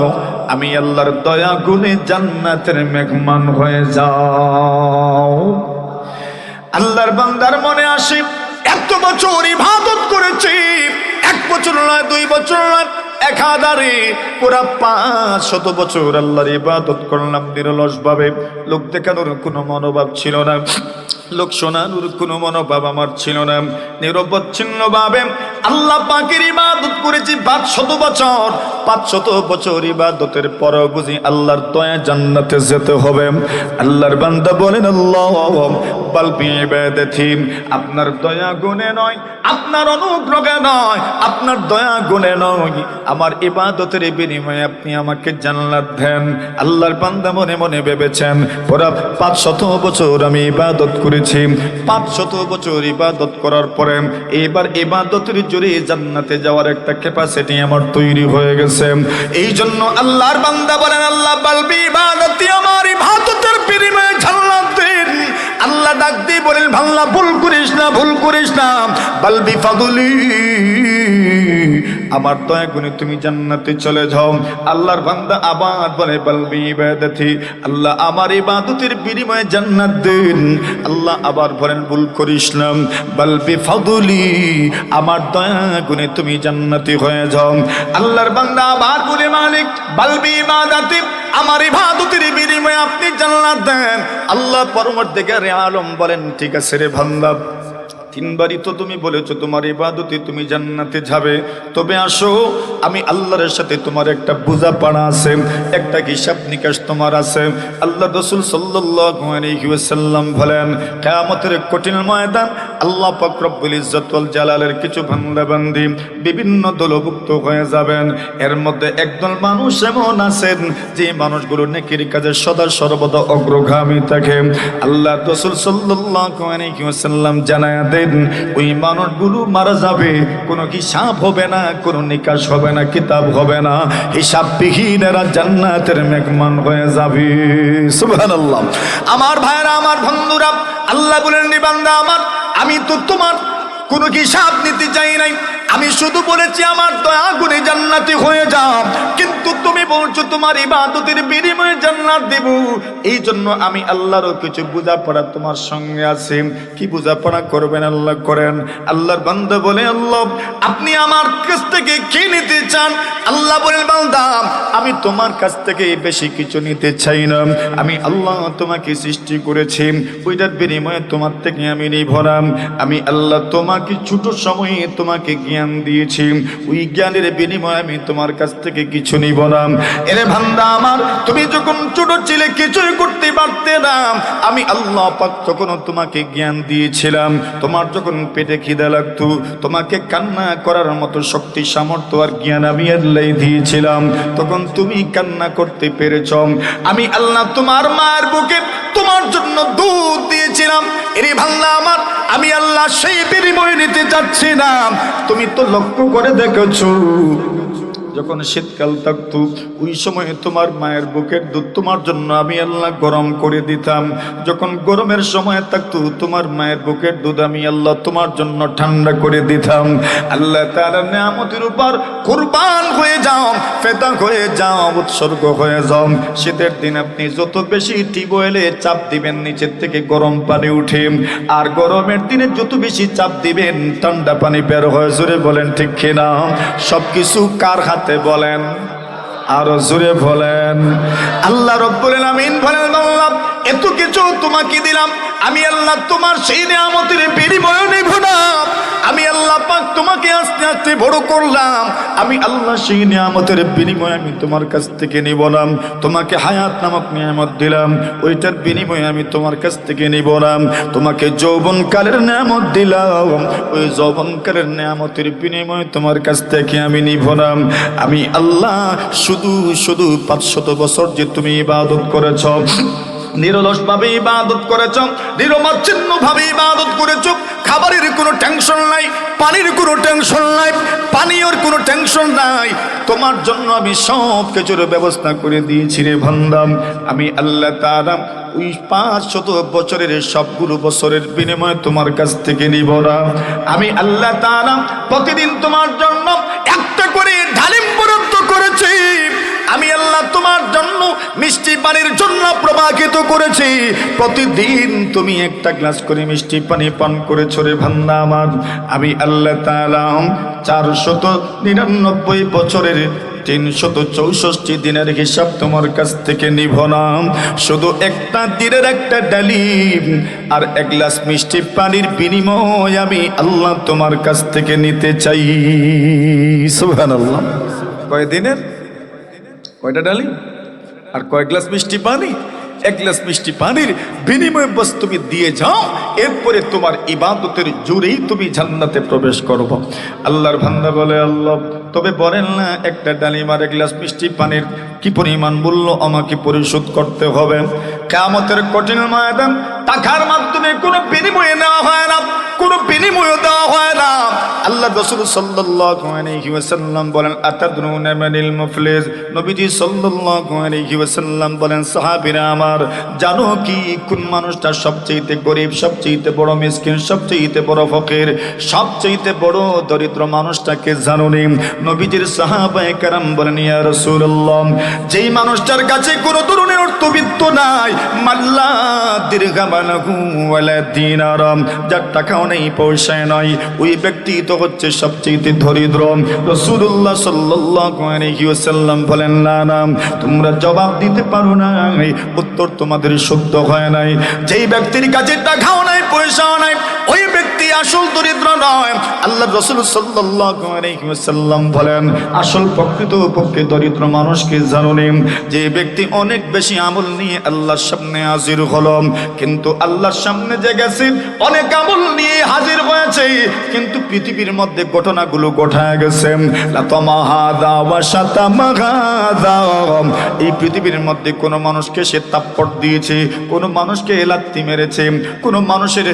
আমি আল্লাহর দয়া গুণে জান্নাতের মেহমান হয়ে যাও। আল্লাহর বান্দার মনে আসে এত বছর ইবাদত করেছি, 1 বছর নয়, 2 বছর নয়, একাধারে পুরা 500 বছর আল্লাহর ইবাদত করলাম নিরলস ভাবে। লোক দেখানোর কোনো মনোভাব ছিল না, লোক শোনানোর কোনো মনোভাব আমার ছিল না। নিরবচ্ছিন্ন ভাবে আল্লাহ পাকের ইবাদত করেছি 500 বছর। 500 বছর ইবাদতের পর বুঝি আল্লাহর দয়া জান্নাতে যেতে হবে। আল্লাহর বান্দা বলেন, আল্লাহ বাল বিইবাদাতি, আপনার দয়া গুণে নয়, আপনার অনুগ্রহে নয়, আপনার দয়া গুণে নয়, আমার ইবাদতের বিনিময়ে আপনি আমাকে জান্নাত দেন। আল্লাহর বান্দা মনে মনে ভেবেছেন পুরা 500 বছর আমি ইবাদত করেছি, 500 বছর ইবাদত করার পরে এবার ইবাদতের জোরে জান্নাতে যাওয়ার একটা ক্যাপাসিটি আমার তৈরি হয়ে গেছে। এই জন্য আল্লাহর বান্দা বলেন, আল্লাহ বাল বিইবাদাতি, আমার ইবাদতের বিনিময়ে জান্নাত দেন। আল্লাহ ডাক দিয়ে বলেন, ভাল্লা ভুল করিস না, ভুল করিস না, বাল বিফাদলি, আমার দয়া গুণে তুমি জান্নাতে চলে যাও। আল্লাহর বান্দা আবার বলে, বাল বিইবাদাতি, আল্লাহ আমার ইবাদতের বিনিময়ে জান্নাত দেন। আল্লাহ আবার বলেন, ভুল করিস না, বাল বিফাদলি, আমার দয়া গুণে তুমি জান্নাতি হয়ে যাও। আল্লাহর বান্দা আবার বলে, মালিক বাল বিইবাদাতি, আমার ইবাদতের বিনিময়ে আপনি জান্নাত দেন। আল্লাহ পরমর্দিগারে আলম বলেন, ঠিক আছে রে বান্দা, 3 বারই তো তুমি বলেছো তোমার ইবাদতে তুমি জান্নাতে যাবে, তবে আসো আমি আল্লাহর সাথে তোমার একটা বোঝাপড়া আছে, একটা হিসাব নিকাশ তোমার আছে। আল্লাহ রাসূল সাল্লাল্লাহু আলাইহি ওয়াসাল্লাম বলেন, কিয়ামতের কঠিন ময়দান আল্লাহ পাক রব্বুল ইজ্জত ওয়াল জালালের কিছু বান্দা বান্দি বিভিন্ন দলভুক্ত হয়ে যাবেন। এর মধ্যে একদল মানুষ এমন আছেন যে মানুষগুলো নেকির কাজে সদা সর্বদা অগ্রগামী থাকে। আল্লাহ রাসূল সাল্লাল্লাহু আলাইহি ওয়াসাল্লাম জানায় দেন, ওই মানুষগুলো মারা যাবে, কোনো হিসাব হবে না, কোনো নিকাশ হবে না, কিতাব হবে না, হিসাববিহীন এরা জান্নাতের মেহমান হয়ে যাবে। সুবহানাল্লাহ। আমার ভাইরা, আমার বন্ধুরা, আল্লাহ বলেন, বান্দা আমার, আমি তো তোমার কোনো হিসাব নিতে চাই নাই, আমি শুধু বলেছি আমার দয়া গুণে জান্নাতি হয়ে যাও, কিন্তু তুমি বলছো তোমার ইবাদতের বিনিময়ে জান্নাত দেব। এই জন্য আমি আল্লাহরও কিছু বোঝাপড়া তোমার সঙ্গে আছে। কি বোঝাপড়া করবেন আল্লাহ করেন। আল্লাহর বান্দা বলে, আল্লাহ আপনি আমার কাছ থেকে কি নিতে চান? আল্লাহ বলেন, বান্দা আমি তোমার কাছ থেকে বেশি কিছু নিতে চাই না। আমি আল্লাহ তোমাকে সৃষ্টি করেছি, ওইটার বিনিময়ে তোমার থেকে আমি নিব না। আমি আল্লাহ তোমাকে ছোট সময়ে তোমাকে জ্ঞান দিয়েছি, ওই জ্ঞানের বিনিময়ে আমি তোমার কাছ থেকে কিছু নিব না। এরে বান্দা আমার, তুমি যখন ছোট ছিলে কিছুই করতে পারতে না, আমি আল্লাহ পাক তখন তোমাকে জ্ঞান দিয়েছিলাম। তোমার যখন পেটে খিদা লাগতো, তোমাকে কান্না করার মতো শক্তি সামর্থ্য আর জ্ঞান আমি আল্লাহ দিয়েছিলাম, তখন তুমি কান্না করতে পেরেছ। আমি আল্লাহ তোমার মায়ের বুকে তোমার জন্য দুধ দিয়েছিলাম। এরে বান্দা আমার, আমি আল্লাহ সেই বিনিময় নিতে চাচ্ছি না। তুমি তো লক্ষ্য করে দেখেছো, যখন শীতকাল থাকতো ওই সময় তোমার মায়ের বুকের দুধ তোমার জন্য আমি আল্লাহ গরম করে দিতাম। যখন গরমের সময় থাকতো তোমার মায়ের বুকের দুধ আমি আল্লাহ তোমার জন্য ঠান্ডা করে দিতাম। আল্লাহ তাআলার নিয়ামতের উপর কুরবান হয়ে যাও, ফেদা হয়ে যাও, উৎসর্গ হয়ে যাও। শীতের দিন আপনি যত বেশি টিউবওয়েলে চাপ দিবেন নিচের থেকে গরম পানি উঠে, আর গরমের দিনে যত বেশি চাপ দিবেন ঠান্ডা পানি বের হয়ে। জোরে বলেন ঠিক কিনা? সবকিছু কার হাতে বলেন? আরো জোরে বলেন। আল্লাহ রাব্বুল আলামিন বলেন, আল্লাহ এত কিছু তোমাকে দিলাম, আমি আল্লাহ তোমার সেই নিয়ামতের বিনিময় নেব না। আমি আল্লাহ পাক তোমাকে আস্তে আস্তে বড় করলাম, আমি আল্লাহ সেই নিয়ামতের বিনিময়ে আমি তোমার কাছ থেকে নিব না। তোমাকে হায়াত নামক নিয়ামত দিলাম, ওইটার বিনিময়ে আমি তোমার কাছ থেকে নিব না। তোমাকে যৌবনকালের নিয়ামত দিলাম, ওই যৌবনকালের নিয়ামতের বিনিময়ে তোমার কাছ থেকে আমি নিব না। আমি আল্লাহ শুধু শুধু 500 বছর যে তুমি ইবাদত করেছ, নিরলস ভাবে ইবাদত করেছ, নিরবচ্ছিন্ন ভাবে ইবাদত করেছ, খাবারের কোনো টেনশন নাই, পানির কোনো টেনশন নাই, পানীয়র কোনো টেনশন নাই, তোমার জন্য আমি সব কিছুর ব্যবস্থা করে দিয়েছি রে বান্দা। আমি আল্লাহ তাআলা ওই 500 বছরের সবগুলো বছরের বিনিময়ে তোমার কাছ থেকে নিব না। আমি আল্লাহ তাআলা প্রতিদিন তোমার জন্য একটা করে ডালিম বরাদ্দ করেছি। আমি আল্লাহ তোমার জন্য মিষ্টি পানির জন্য প্রবাহিত করেছি। প্রতিদিন তুমি একটা গ্লাস করে মিষ্টি পানি পান করেছো রে বান্দা আমার। আমি আল্লাহ তাআলা 499 বছরের 364 দিনের হিসাব তোমার কাছ থেকে নিব না। শুধু একটা দিনের একটা ডালিম আর এক গ্লাস মিষ্টি পানির বিনিময় আমি আল্লাহ তোমার কাছ থেকে নিতে চাই। সুবহানাল্লাহ। কয় দিনের কয়টা ডালিম আর কয় গ্লাস মিষ্টি পানি? এক গ্লাস মিষ্টি পানির বিনিময়ে বস তুমি দিয়ে যাও, এরপরে তোমার ইবাদতের জোরেই তুমি জান্নাতে প্রবেশ করবো। আল্লাহর বান্দা বলে, আল্লাহ তবে বলেন না একটা ডালিম আর এক গ্লাস মিষ্টি পানির কি পরিমাণ মূল্য আমাকে পরিশোধ করতে হবে? কিয়ামতের কঠিন ময়দান টাকার মাধ্যমে কোনো বিনিময়ে নেওয়া হয় না, কোনো বিনিময় দেওয়া হয় না। আল্লাহ রাসূল সাল্লাল্লাহু আলাইহি ওয়াসাল্লাম বলেন, আতাদরুনা মানিল মুফলিস? নবীজি সাল্লাল্লাহু আলাইহি ওয়াসাল্লাম বলেন, সাহাবীরা আমার জানো কি কোন মানুষটা সবচেয়ে গরিব, সবচেয়ে বড় মিসকিন, সবচেয়ে বড় ফকির, সবচেয়ে বড় দরিদ্র মানুষটাকে জানো নি? নবীজির সাহাবায়ে কেরাম বলেন, ইয়া রাসূলুল্লাহ যেই মানুষটার কাছে কোনো ধরনের অর্থবিত্ত নাই, মাল্লা দিরহামালাহু ওয়ালা দিনারাম, যার টাকাও নেই পয়সা নাই, ওই ব্যক্তি তো হচ্ছে সবচেয়ে দরিদ্র। রাসূলুল্লাহ সাল্লাল্লাহু আলাইহি ওয়াসাল্লাম বলেন, না না তোমরা জবাব দিতে পারো না, উত্তর তোমাদের শুদ্ধ হয় নাই। যেই ব্যক্তির কাছে টাকাও নাই পয়সাও নাই, ওই ব্যক্তি আসল দরিদ্র নয়। আল্লাহ রাসূল সাল্লাল্লাহু আলাইহি ওয়াসাল্লাম বলেন, আসল প্রকৃত পক্ষে দরিদ্র মানুষকে জানুনি যে ব্যক্তি অনেক বেশি আমল নিয়ে আল্লাহর সামনে হাজির হলো, কিন্তু আল্লাহর সামনে যে গেছে অনেক আমল নিয়ে হাজির হয়েছে, কিন্তু পৃথিবীর মধ্যে ঘটনাগুলো ঘটায় গেছে। লাতামাহাদা ওয়া শাতামাহাদা, এই পৃথিবীর মধ্যে কোনো মানুষকে সে থাপ্পড় দিয়েছে, কোনো মানুষকে লাত্তি মেরেছে, কোনো মানুষের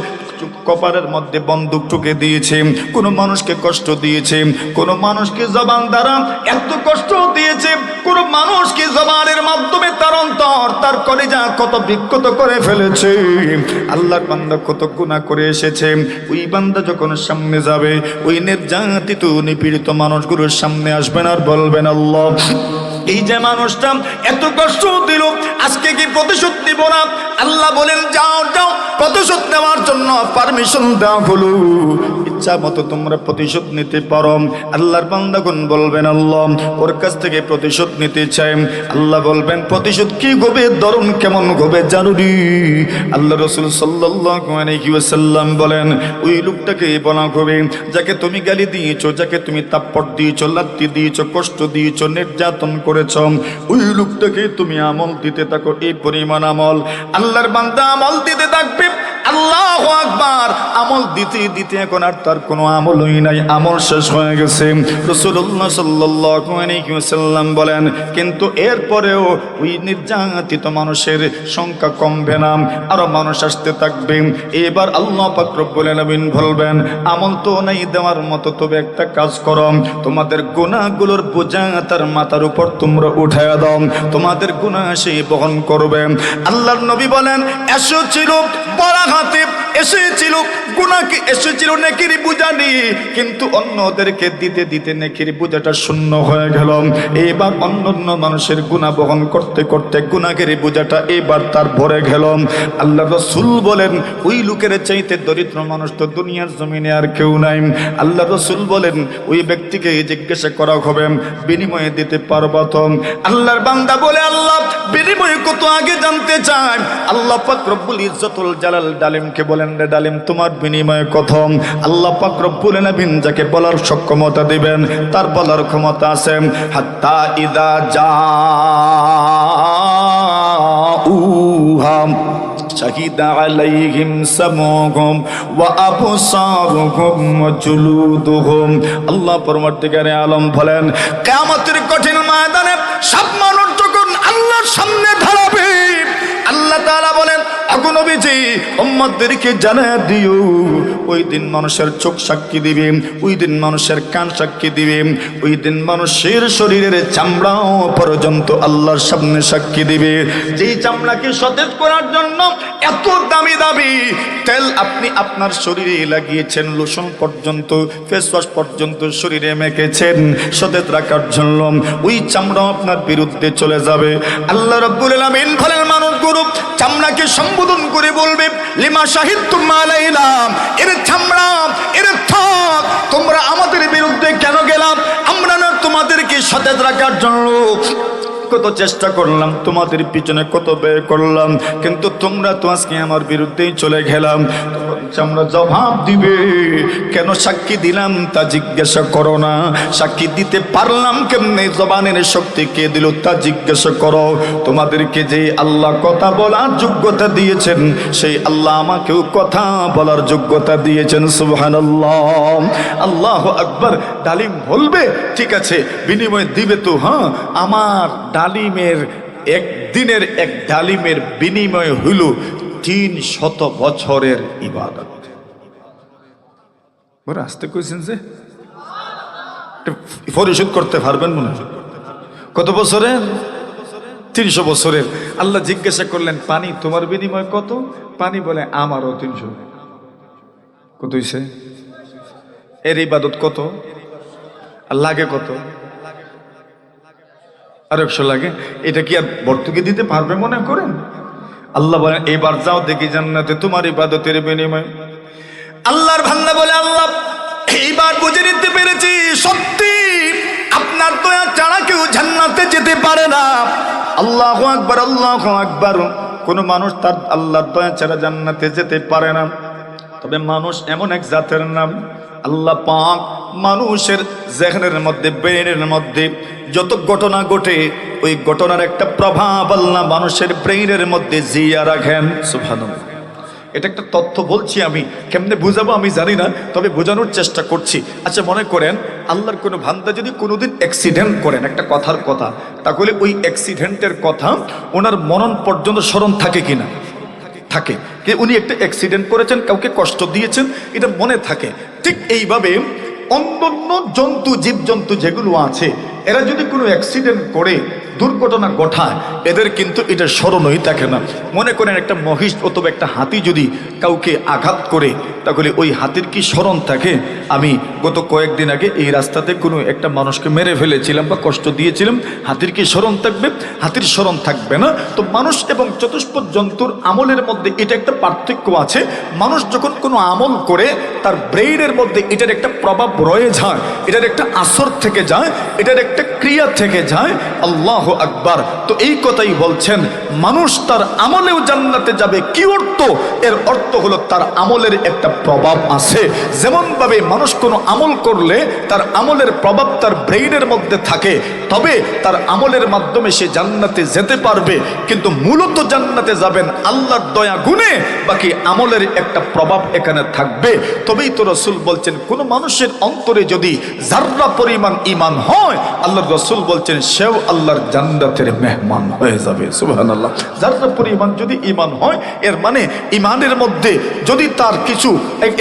কপালের মধ্যে বন্দুক ঠুকে দিয়েছে, কোন মানুষকে কষ্ট দিয়েছে, কোন মানুষকে জবান দ্বারা এত কষ্ট দিয়েছে, কোন মানুষকে জবানের মাধ্যমে তার অন্তর তার কলিজা কত বিক্ষত করে ফেলেছে। আল্লাহর বান্দা কত গুনাহ করে এসেছে। ওই বান্দা যখন সামনে যাবে, ওই নির্যাতিত নিপীড়িত মানুষগুলোর সামনে আসবেন আর বলবেন, আল্লাহ এই যে মানুষটা এত কষ্ট দিল, আজকে কি প্রতিশোধ দিব না? আল্লাহ বলেন, যাও যাও, প্রতিশোধ নেওয়ার জন্য পারমিশন দেওয়া হলো, ইচ্ছা মতো তোমরা প্রতিশোধ নিতে পারো। আল্লাহর বান্দাগণ বলবেন, আল্লাহ ওর কাছ থেকে প্রতিশোধ নিতে চাই। আল্লাহ বলবেন, প্রতিশোধ কি হবে, ধরন কেমন হবে জানুনি? আল্লাহ রাসূল সাল্লাল্লাহু আলাইহি ওয়াসাল্লাম বলেন, ওই লোকটাকে বলা হবে যাকে তুমি গালি দিয়েছো, যাকে তুমি থাপ্পড় দিয়েছো, লাথি দিয়েছো, কষ্ট দিয়েছো, নির্যাতন করেছো, ওই লোকটাকে তুমি আমল দিতে থাকো, এই পরিমাণ আমল। আল্লাহর বান্দা আমল দিতে থাকবে, আল্লাহু আকবার, আমল দিতে দিতে এখন আর তার কোনো আমলই নাই, আমল শেষ হয়ে গেছে। রাসূলুল্লাহ সাল্লাল্লাহু আলাইহি ওয়াসাল্লাম বলেন, কিন্তু এরপরেও ওই নির্যাতিত মানুষের সংখ্যা কমবে না, আরো মানুষ আসতে থাকবে। এবার আল্লাহ পাক রব্বুল আলামিন বলবেন, আমল তো নাই দেওয়ার মতো, তবে একটা কাজ করো, তোমাদের গুনাহগুলোর বোঝা তার মাথার উপর তোমরা উঠায়া দাও, তোমাদের গুনাহ সে বহন করবে। আল্লাহর নবী বলেন, এসেছিল বড় হাতে, এসেছিল গুনাহকে, এসেছিল নেকির বোঝা নিয়ে, কিন্তু অন্যদেরকে দিতে দিতে নেকির বোঝাটা শূন্য হয়ে গেল। এবার অন্য মানুষের গুনাহ বহন করতে করতে গুনাহের বোঝাটা এবার তার ভরে গেল। আল্লাহ রাসূল বলেন, ওই লোকের চাইতে দরিদ্র মানুষ তো দুনিয়ার জমিনে আর কেউ নাই। আল্লাহ রাসূল বলেন, ওই ব্যক্তিকে জিজ্ঞাসা করা হবে, বিনিময়ে দিতে পারবা তো? আল্লাহর বান্দা বলে, আল্লাহ বিনিময়ে কত আগে জানতে চাই। আল্লাহ পাক রব্বুল ইজ্জতুল জালাল ডালিমকে বলেন, রে ডালিম তোমার বিনিময়ে কত? আল্লাহ পাক রব্বুল আলামিন যাকে বলার সক্ষমতা দিবেন তার বলার ক্ষমতা আছে। হাত্তা ইদা জাউহা শাহিদা আলাইহিম সামউহুম ওয়া আবসারুহুম ওয়া জুলুদুহুম। আল্লাহ পরবর্তীকারে আলম বলেন, কিয়ামতের কঠিন ময়দানে সব মানুষ যখন আল্লাহর সামনে দাঁড়াবে, আল্লাহ তাআলা বলেন, আগো নবীজি উম্মতদেরকে জানিয়ে দিও, ওই দিন মানুষের চোখ সাক্ষী দিবে, ওই দিন মানুষের কান সাক্ষী দিবে, ওই দিন মানুষের শরীরের চামড়াও পর্যন্ত আল্লাহর সামনে সাক্ষী দিবে। যেই চামড়াকে সতেজ করার জন্য এত দামি দামি তেল আপনি আপনার শরীরে লাগিয়েছেন, লোশন পর্যন্ত, ফেস ওয়াশ পর্যন্ত শরীরে মেখেছেন সতেজ রাখার জন্য, ওই চামড়া আপনার বিরুদ্ধে চলে যাবে। আল্লাহ রাব্বুল আলামিন বলেন, মানুষগুলো চামড়াকে সম্বোধন করে বলবে, লিমা শাহিদতুম আলাইনা, এর চামড়া, এর ত্বক, তোমরা আমাদের বিরুদ্ধে কেন গেলাম? আমরা না তোমাদেরকে সতেজ রাখার জন্য কত চেষ্টা করলাম, তোমাদের পিছনে কত ব্যয় করলাম, কিন্তু তোমরা তো আজকে আমার বিরুদ্ধেই চলে গেলাম। আমরা জবাব দিবে, কেন সাক্ষী দিলাম তা জিজ্ঞাসা করো না, সাক্ষী দিতে পারলাম কেমনে, জবানের শক্তি কে দিল তা জিজ্ঞাসা করো। তোমাদেরকে যে আল্লাহ কথা বলার যোগ্যতা দিয়েছেন, সেই আল্লাহ আমাকেও কথা বলার যোগ্যতা দিয়েছেন। সুবহানাল্লাহ, আল্লাহু আকবার। ডালিম বলবে, ঠিক আছে বিনিময় দিবে তো, হ্যাঁ, আমার ডালিমের একদিনের এক ডালিমের বিনিময় হইল 300 বছরের ইবাদত। বড় আস্তে কইছেন যে পরিশোধ করতে পারবেন মনে হয়। কত বছরের? 300 বছরের। আল্লাহ জিজ্ঞাসা করলেন, পানি তোমার বিনিময় কত? পানি বলে, আমারও 300। কত হইছে? এর ইবাদত কত? আর লাগে কত? আর 100 লাগে। এটা কি আর ভর্তুকি দিতে পারবে মনে করেন? আল্লাহ বলেন, এবার যাও দেখি জান্নাতে তোমার ইবাদতের বিনিময়। আল্লাহর বান্দা বলে, আল্লাহ এইবার বুঝে নিতে পেরেছি, সত্যি আপনার দয়া ছাড়া কেউ জান্নাতে যেতে পারে না। আল্লাহু আকবার, আল্লাহু আকবার। কোন মানুষ তার আল্লাহর দয়া ছাড়া জান্নাতে যেতে পারে না। তবে মানুষ এমন এক জাতের নাম, আল্লাহ পাক মানুষের জেহনের মধ্যে, ব্রেনের মধ্যে যত ঘটনা ঘটে, ওই ঘটনার একটা প্রভাব আল্লাহ মানুষের ব্রেনের মধ্যে জিয়া রাখেন। সুবহানাল্লাহ। এটা একটা তথ্য বলছি, আমি কেমনে বুঝাবো আমি জানি না, তবে বোঝানোর চেষ্টা করছি। আচ্ছা, মনে করেন আল্লাহর কোনো বান্দা যদি কোনোদিন অ্যাক্সিডেন্ট করেন, একটা কথার কথা, তাহলে ওই অ্যাক্সিডেন্টের কথা ওনার মরণ পর্যন্ত স্মরণ থাকে কিনা? থাকে, যে উনি একটা অ্যাক্সিডেন্ট করেছেন, কাউকে কষ্ট দিয়েছেন, এটা মনে থাকে। ঠিক এইভাবে অন্যান্য জন্তু, জীবজন্তু যেগুলো আছে, এরা যদি কোনো অ্যাক্সিডেন্ট করে, দুর্ঘটনা ঘটায়, এদের কিন্তু এটা স্মরণই থাকে না। মনে করেন একটা মহিষ অথবা একটা হাতি যদি কাউকে আঘাত করে, তাহলে ওই হাতির কি স্মরণ থাকে? আমি গত কয়েকদিন আগে এই রাস্তাতে কোনো একটা মানুষকে মেরে ফেলেছিলাম বা কষ্ট দিয়েছিলাম, হাতির কি স্মরণ থাকবে? হাতির স্মরণ থাকবে না। তো মানুষ এবং চতুষ্পদ জন্তুর আমলের মধ্যে এটা একটা পার্থক্য আছে। মানুষ যখন কোনো আমল করে, তার ব্রেইনের মধ্যে এটার একটা প্রভাব রয়ে যায়, এটার একটা আসর থেকে যায়, এটার একটা ক্রিয়া থেকে যায়। আল্লাহ আকবার। তো এই কথাই বলছেন, মানুষ তার আমলেও জান্নাতে যাবে। কি অর্থ? এর অর্থ হলো তার আমলের একটা প্রভাব আছে। যেমন ভাবে মানুষ কোনো আমল করলে তার আমলের প্রভাব তার ব্রেইনের মধ্যে থাকে, তবে তার আমলের মাধ্যমে সে জান্নাতে যেতে পারবে। কিন্তু মূলত জান্নাতে যাবেন আল্লাহর দয়া গুণে, বাকি আমলের একটা প্রভাব এখানে থাকবে। তবেই তো রাসূল বলছেন, কোন মানুষের অন্তরে যদি যাররা পরিমাণ ঈমান হয়, আল্লাহর রাসূল বলছেন সেও আল্লাহর জান্নাতের মেহমান হয়ে যাবে। সুবহানাল্লাহ। যাররা পরিমাণ যদি ঈমান হয়, এর মানে ঈমানের মধ্যে যদি তার কিছু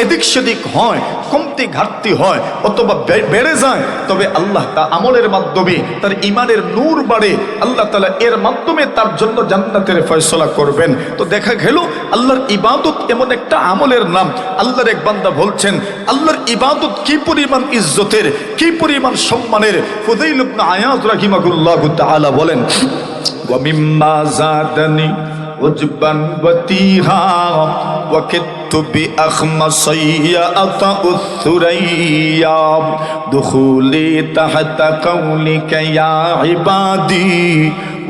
এদিক সেদিক হয়, কমতি ঘাটতি হয় অথবা বেড়ে যায়, তবে আল্লাহ তা আমলের মাধ্যমে তার ঈমানের নূর বাড়ে, আল্লাহ তাআলা এর মাধ্যমে তার জন্য জান্নাতের ফয়সালা করবেন। তো দেখা গেল আল্লাহর ইবাদত এমন একটা আমলের নাম। আল্লাহর এক বান্দা বলছেন, আল্লাহর ইবাদত কি পরিমাণ ইজ্জতের, কি পরিমাণ সম্মানের। ফুদাইল ইবনে আয়াজ রাহিমাহুল্লাহ তাআলা বলেন, ওয়া মিম্মা জাদানি উজবান ওয়াতিহা ওয়া কিতু বিআখমাসাইয়া আতাউস সুরাইয়া দুখুলি তাহতা কাউলিকা ইয়া ইবাদি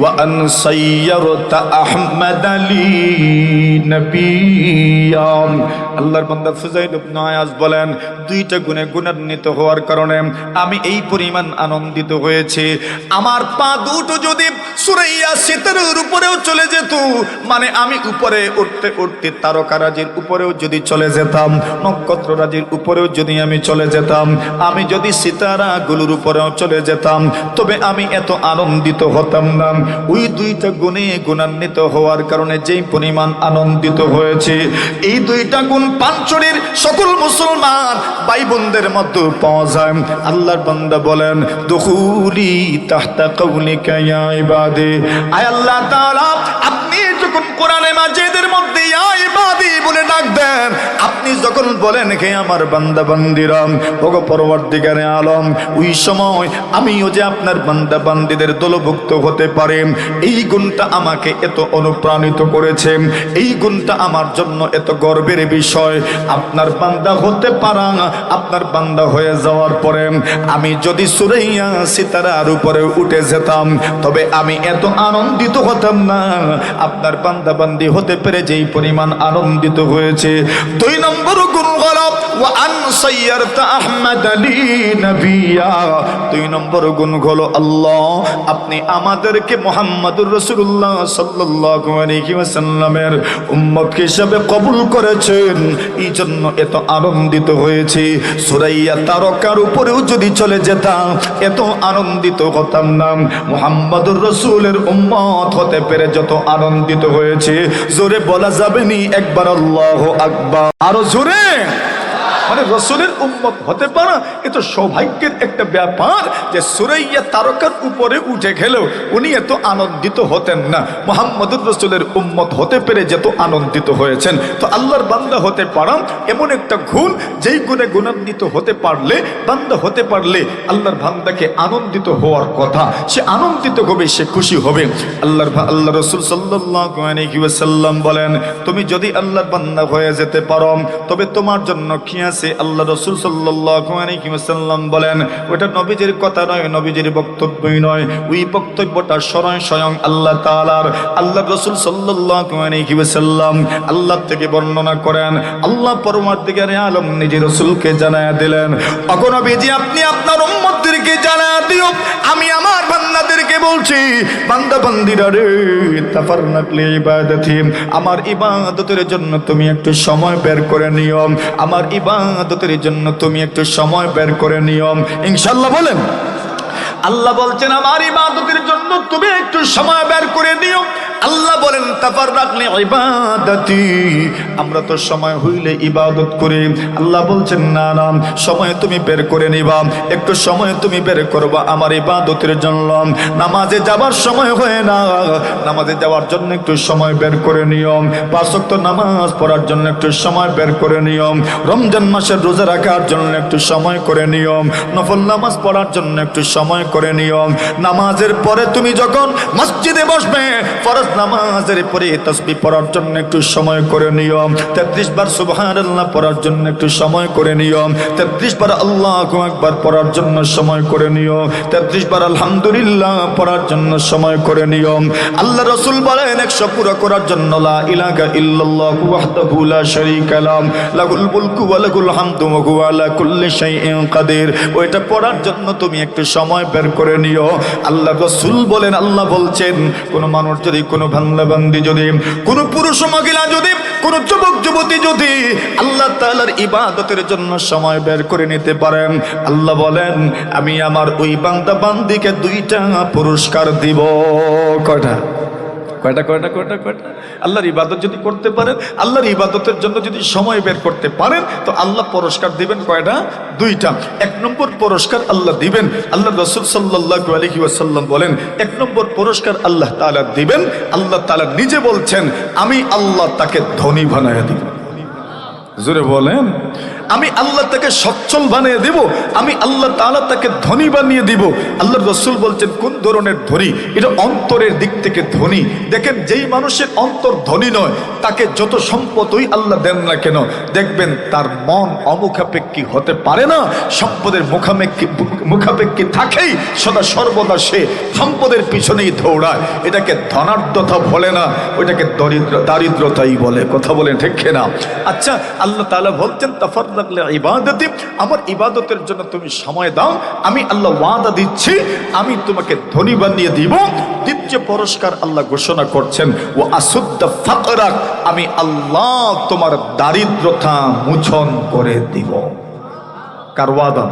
ওয়া আন সাইয়ারতা আহমাদ আলী নবিয়্যা। আল্লাহর বান্দা ফুযাইল ইবনে আয়াজ বলেন, দুইটা গুণে গুণান্বিত হওয়ার কারণে আমি এই পরিমাণ আনন্দিত হয়েছে। আমার পা দুটো যদি সুরাইয়া সিতারার উপরেও চলে যেত, মানে আমি উপরে উঠতে উঠতে তারকারাজির উপরেও যদি চলে যেতাম, নক্ষত্ররাজির উপরেও যদি আমি চলে যেতাম, আমি যদি সিতারাগুলোর উপরেও চলে যেতাম, তবে আমি এত আনন্দিত হতাম না। ওই দুইটা গুণে গুণান্বিত হওয়ার কারণে যেই পরিমাণ আনন্দিত হয়েছে, এই দুইটা গুণ পাঁচজনের সকল মুসলমান ভাই বোনদের মধ্যে পাওয়া যায়। আল্লাহর বান্দা বলেন, দুখুলি তাহতা কাউলিকা ইয়া ইবাদি। আয় আল্লাহ তাআলা, আপনি যখন কোরআনে মাজিদের মধ্যে ইয়া ইবাদি বলে ডাক দেন, আপনি যখন বলেন হে আমার বান্দা বান্দিরা, ওগো পরওয়ারদিগারে আলম, ওই সময় আমিও যে আপনার বান্দা বান্দিদের দলভুক্ত হতে পারে, এই গুণটা আমাকে এত অনুপ্রাণিত করেছে, এই গুণটা আমার জন্য এত গর্বের বিষয়। আপনার বান্দা হতে পারা, আপনার বান্দা হয়ে যাওয়ার পরে আমি যদি সুরাইয়া সিতারার উপরে উঠে যেতাম, তবে আমি এত আনন্দিত হতাম না। আপনার বান্দা বান্দি হতে পেরে যেই পরিমাণ আনন্দিত হয়েছে। দুই নম্বর গুণ হলো ওয়া আন সাইয়ারতা আহমাদ আলী নবিয়্যা। দুই নম্বর গুণ হলো, আল্লাহ আপনি আমাদেরকে মুহাম্মদুর রাসূলুল্লাহ সাল্লাল্লাহু আলাইহি ওয়াসাল্লামের উম্মত হিসেবে কবুল করেছেন, এই জন্য এত আনন্দিত হয়েছে। সুরাইয়া তারকার উপরেও যদি চলে যেতাম, এত আনন্দিত হতাম না। মুহাম্মদুর রাসূলের উম্মত হতে পেরে যত আনন্দিত হয়েছে, জোরে বলা যাবে নি একবার আল্লাহু আকবার? আরো জোরে। মানে রাসূলের উম্মত হতে পারা এ তো সৌভাগ্যের একটা ব্যাপার, যে সুরাইয়া তারকার উপরে উঠে গেলেও উনি এত আনন্দিত হতেন না। মুহাম্মদুর রাসূলের উম্মত হতে পেরে যত আনন্দিত হয়েছেন। তো আল্লাহর বান্দা হতে পারা এমন একটা গুণ, যেই গুণে গুণান্বিত হতে পারলে, বান্দা হতে পারলে আল্লাহর বান্দাকে আনন্দিত হওয়ার কথা, সে আনন্দিত হবে, সে খুশি হবে। আল্লাহ রাসূল সাল্লাল্লাহু আলাইহি ওয়াসাল্লাম বলেন, তুমি যদি আল্লাহর বান্দা হয়ে যেতে পারো, তবে তোমার জন্য কি আছে? আল্লাহ রাসূল সাল্লাল্লাহু আলাইহি ওয়াসাল্লাম বলেন, ওটা নবীজির কথা নয়, নবীজির বক্তব্যই নয়, ওই বক্তব্যটা স্বয়ং আল্লাহ তাআলার। আল্লাহ রাসূল সাল্লাল্লাহু আলাইহি ওয়াসাল্লাম আল্লাহ থেকে বর্ণনা করেন, আল্লাহ পরওয়ারদিগারে আলম নিজে রাসূলকে জানায়া দিলেন, ওগো নবীজি, আপনি আপনার উম্মতদেরকে জানায়া দিও, আমি আমার বান্দাদেরকে বলছি, বান্দা বান্দিরা রে, তাফারনাক লি ইবাদাতি, আমার ইবাদতের জন্য তুমি একটু সময় বের করে নিও, আমার ইবাদতের জন্য তুমি একটু সময় বের করে নিও। ইনশাআল্লাহ বলেন। আল্লাহ বলছেন, আমার ইবাদতের জন্য তুমি একটু সময় বের করে দিও। আল্লাহ বলেন তাফাররাকলি ইবাদাতি, আমরা তো সময় হইলে ইবাদত করি। আল্লাহ বলছেন না না, সময় তুমি বের করে নিবা, একটু সময় তুমি বের করবা আমার ইবাদতের জন্য। নামাজে যাবার সময় হয় না, নামাজে যাওয়ার জন্য একটু সময় বের করে নিও। 5 ওয়াক্ত নামাজ পড়ার জন্য একটু সময় বের করে নিও। রমজান মাসের রোজা রাখার জন্য একটু সময় করে নিও। নফল নামাজ পড়ার জন্য একটু সময় করে নিও। নামাজের পরে তুমি যখন মসজিদে বসবে, ফরজ নামাজের পরে তাসবিহ পড়ার জন্য একটু সময় করে নিও। 33 বার সুবহানাল্লাহ পড়ার জন্য একটু সময় করে নিও। 33 বার আল্লাহু আকবার পড়ার জন্য সময় করে নিও। 33 বার আলহামদুলিল্লাহ পড়ার জন্য সময় করে নিও। আল্লাহ রাসূল বলেন 100 পুরো করার জন্য লা ইলাহা ইল্লাল্লাহু ওয়াহদাহু লা শারীকা লাহু লাহুল মুলকু ওয়া লাহুল হামদু ওয়া হুয়া আলা কুল্লি শাইইন কাদির। ওইটা পড়ার জন্য তুমি একটু সময় বের করে নিও। আল্লাহ রাসূল বলেন, আল্লাহ বলছেন, কোন মানুষ যদি, কোন বান্দা বান্দি যদি, কোন পুরুষ মহিলা যদি, কোন যুবক যুবতী যদি আল্লাহ তাআলার ইবাদতের জন্য সময় বের করে নিতে পারেন, আল্লাহ বলেন আমি আমার ওই বান্দা বান্দিকে 2টা পুরস্কার দিব। কয়টা? কয়টা কয়টা কয়টা কয়টা? আল্লাহর ইবাদত যদি করতে পারেন, আল্লাহর ইবাদতের জন্য যদি সময় বের করতে পারেন, তো আল্লাহ পুরস্কার দিবেন কয়টা? 2টা। 1 নম্বর পুরস্কার আল্লাহ দিবেন, আল্লাহ রাসূল সাল্লাল্লাহু আলাইহি ওয়াসাল্লাম বলেন 1 নম্বর পুরস্কার আল্লাহ তাআলা দিবেন। আল্লাহ তাআলা নিজে বলছেন আমি আল্লাহ তাকে ধনী বানায়া দিব। জোরে বলেন, আমি আল্লাহ তাকে সচ্ছল বানিয়ে দিব, আমি আল্লাহ তাআলা তাকে ধনী বানিয়ে দিব। আল্লাহর রাসূল বলছেন কোন ধরনের ধনী? এটা অন্তরের দিক থেকে ধনী। দেখেন যেই মানুষের অন্তর ধনী নয়, তাকে যত সম্পদই আল্লাহ দেন না কেন, দেখবেন তার মন অমুখাপেক্ষী হতে পারে না, সম্পদের মুখাপেক্ষী থাকেই সদা সর্বদা সে সম্পদের পিছনেই দৌড়ায়। এটাকে ধনাঢ্যতা বলে না, ওইটাকে দারিদ্রতাই বলে। কথা বলেন ঠিক কিনা? আচ্ছা, আল্লাহ তাআলা বলছেন তাফাররাকলি ইবাদাতি, আমার ইবাদতের জন্য তুমি সময় দাও, আমি আল্লাহ ওয়াদা দিচ্ছি আমি তোমাকে ধনী বানিয়ে দিব। দ্বিতীয় পুরস্কার আল্লাহ ঘোষণা করছেন ওয়া আসুদ্দা ফাকরাক, আমি আল্লাহ তোমার দারিদ্রতা মোচন করে দিব। কার ওয়াদা?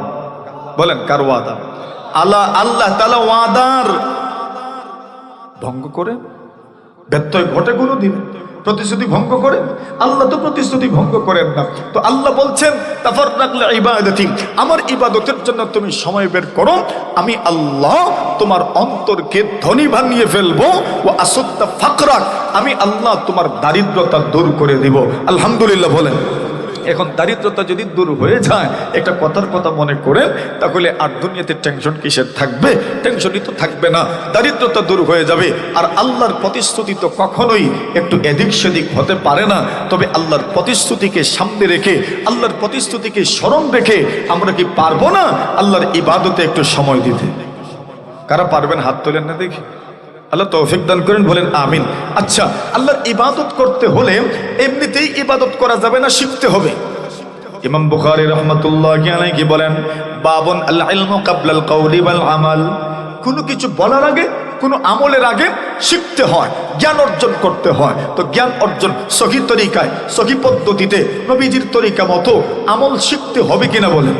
বলেন কার ওয়াদা? আল্লাহ তাআলা ওয়াদার ভঙ্গ করে ব্যত্যয় ঘটে কোনোদিন? প্রতিশ্রুতি ভঙ্গ করেন? আল্লাহ তো প্রতিশ্রুতি ভঙ্গ করেন না। তো আল্লাহ বলছেন তাফাররাকলি ইবাদাতি, আমার ইবাদতের জন্য তুমি সময় বের করো, আমি আল্লাহ তোমার অন্তরকে ধনী বানিয়ে ফেলবো। ও আসুদ্দা ফাকরাক, আমি আল্লাহ তোমার দারিদ্রতা দূর করে দিব। আলহামদুলিল্লাহ বলেন। এখন দারিদ্রতা যদি দূর হয়ে যায়, একটা কথার কথা মনে করেন, তাহলে আর দুনিয়াতে টেনশন কিসের থাকবে? টেনশনই তো থাকবে না, দারিদ্রতা দূর হয়ে যাবে। আর আল্লাহর প্রতিশ্রুতি তো কখনোই একটু এদিক সেদিক হতে পারে না। তবে আল্লাহর প্রতিশ্রুতিকে সামনে রেখে, আল্লাহর প্রতিশ্রুতিকে স্মরণ রেখে আমরা কি পারবো না আল্লাহর ইবাদতে একটু সময় দিতে? কারা পারবেন হাত তোলেন না দেখি। আল্লাহ তৌফিক দান করেন, বলেন আমিন। আচ্ছা, আল্লাহর ইবাদত করতে হলে এমনিতেই ইবাদত করা যাবে না, শিখতে হবে। ইমাম বুখারী রাহমাতুল্লাহি আলাইহি বলেন বাবুন আল ইলমু ক্বাবলাল কওলি ওয়াল আমাল, কোনো কিছু বলার আগে, কোনো আমলের আগে শিখতে হয়, জ্ঞান অর্জন করতে হয়। তো জ্ঞান অর্জন সহি তরিকায়, সহি পদ্ধতিতে, নবীজির তরিকা মতো আমল শিখতে হবে কিনা বলেন?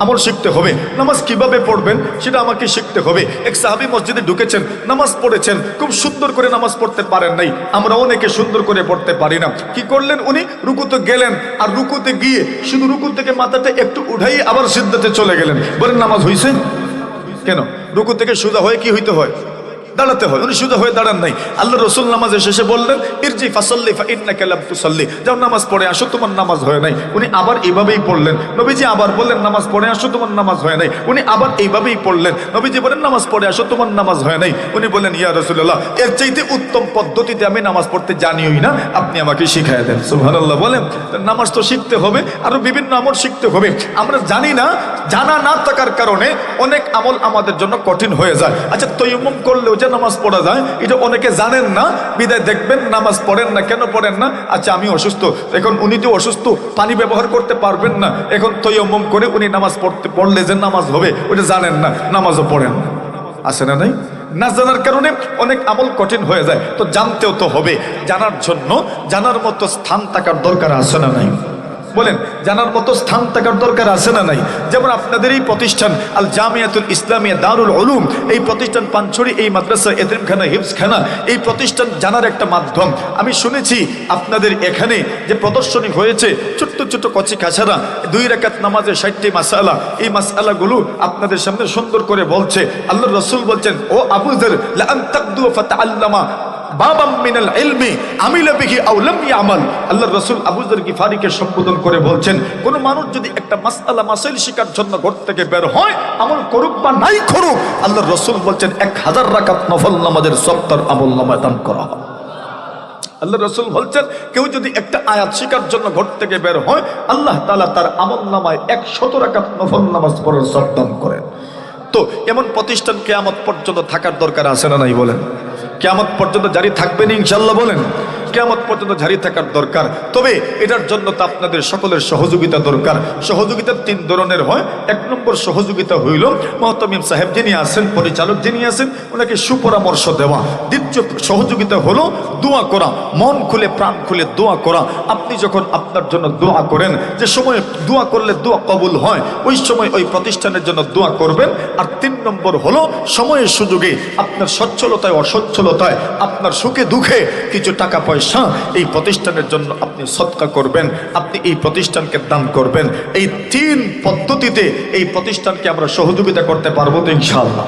আমল শিখতে হবে। নামাজ কিভাবে পড়বেন সেটা আমাকে শিখতে হবে। এক সাহাবী মসজিদে ঢুকেছেন, নামাজ পড়েছেন, খুব সুন্দর করে নামাজ পড়তে পারেন নাই। আমরা অনেকে সুন্দর করে পড়তে পারি না। কি করলেন উনি? রুকুতে গেলেন, আর রুকুতে গিয়ে শুধু রুকু থেকে মাথাটা একটু উঠাই আবার সিজদাতে চলে গেলেন। বলেন নামাজ হইছে? কেন? রুকু থেকে সোজা হয়ে কি হইতে হয়? দাঁড়াতে হয়। উনি সোজা হয়ে দাঁড়ান নাই। আল্লাহ রাসূল নামাজের শেষে বললেন ইরজি ফাসাল্লি ফা ইন্নাকা লাম তুসাল্লি, যাও নামাজ পড়ে আসো, তোমার নামাজ হয় নাই। উনি আবার এইভাবেই পড়লেন। নবীজি আবার বললেন নামাজ পড়ে আসো, তোমার নামাজ হয় নাই। উনি আবার এইভাবেই পড়লেন। নবীজি বলেন নামাজ পড়ে আসো, তোমার নামাজ হয় নাই। উনি বলেন ইয়া রাসূলুল্লাহ, এর চাইতে উত্তম পদ্ধতিতে আমি নামাজ পড়তে জানিই না, আপনি আমাকে শিখায় দেন। সুবহানাল্লাহ বলেন। নামাজ তো শিখতে হবে, আরো বিভিন্ন আমল শিখতে হবে। আমরা জানি না, জানা না থাকার কারণে অনেক আমল আমাদের জন্য কঠিন হয়ে যায়। আচ্ছা, তায়াম্মুম করলেও যে নামাজ পড়া যায়, এটা অনেকে জানেন না, বিদায় দেখবেন নামাজ পড়েন না। কেন পড়েন না? আচ্ছা আমি অসুস্থ। এখন উনি তো অসুস্থ, পানি ব্যবহার করতে পারবেন না, এখন তায়াম্মুম করে উনি নামাজ পড়লে যে নামাজ হবে ওটা জানেন না, নামাজও পড়েন না। আছে না নাই? না জানার কারণে অনেক আমল কঠিন হয়ে যায়। তো জানতেও তো হবে। জানার জন্য জানার মতো স্থান থাকার দরকার আছে না নাই? বলেন জানার মতো স্থান থাকার দরকার আছে না নাই? যেমন আপনাদের এই প্রতিষ্ঠান আল জামিয়াতুল ইসলামিয়া দারুল উলুম, এই প্রতিষ্ঠান পানছড়ি, এই মাদ্রাসা এতিমখানা হিফজখানা, এই প্রতিষ্ঠান জানার একটা মাধ্যম। আমি শুনেছি আপনাদের এখানে যে প্রদর্শনী হয়েছে ছোট্ট ছোট্ট কচি কাছারা 2 রাকাত নামাজে 60টি মাসআলা, এই মাসআলাগুলো আপনাদের সামনে সুন্দর করে বলছে। আল্লাহর রাসূল বলছেন, ও আবু যর লা আন তাকদু ফাতাআল্লামা বাবাম মিনাল ইলমি আমিলা বিহি আও লাম ইয়ামাল। আল্লাহর রাসূল আবু যর গিফারিকে সম্বোধন করে বলছেন, কোন মানুষ যদি একটা মাসআলা মাসাইল শিকার জন্য ঘর থেকে বের হয়, আমল করুক বা নাই করুক, আল্লাহর রাসূল বলছেন 1000 রাকাত নফল নামাজের সওয়াব তার আমলনামায় দান করা হবে। আল্লাহ রাসূল বলছেন, কেউ যদি একটা আয়াত শিকার জন্য ঘর থেকে বের হয়, আল্লাহ তাআলা তার আমলনামায় 100 রাকাত নফল নামাজ পড়ার সওয়াব দান করেন। তো এমন প্রতিষ্ঠান কিয়ামত পর্যন্ত থাকার দরকার আছে না নাই? বলেন কিয়ামত পর্যন্ত জারি থাকবে না ইনশাআল্লাহ? বলেন কিয়ামত পর্যন্ত জারি থাকার দরকার। তবে এটার জন্য তো আপনাদের সকলের সহযোগিতা দরকার। সহযোগিতা 3 ধরনের হয়। 1 নম্বর সহযোগিতা হইল মুহতামিম সাহেব যিনি আছেন, পরিচালক যিনি আছেন, ওনাকে সুপরামর্শ দেওয়া। দ্বিতীয় সহযোগিতা হলো দোয়া করা, মন খুলে প্রাণ খুলে দোয়া করা। আপনি যখন আপনার জন্য দোয়া করেন, যে সময় দোয়া করলে দোয়া কবুল হয়, ওই সময় ওই প্রতিষ্ঠানের জন্য দোয়া করবেন। আর 3 নম্বর হলো সময়ের সুযোগে আপনার সচ্ছলতায় অসচ্ছলতায়, আপনার সুখে দুঃখে কিছু টাকা পয়সা এই প্রতিষ্ঠানের জন্য আপনি সদকা করবেন, আপনি এই প্রতিষ্ঠানকে দান করবেন। এই 3 পদ্ধতিতে এই প্রতিষ্ঠানকে আমরা সহযোগিতা করতে পারবো তো ইনশাআল্লাহ?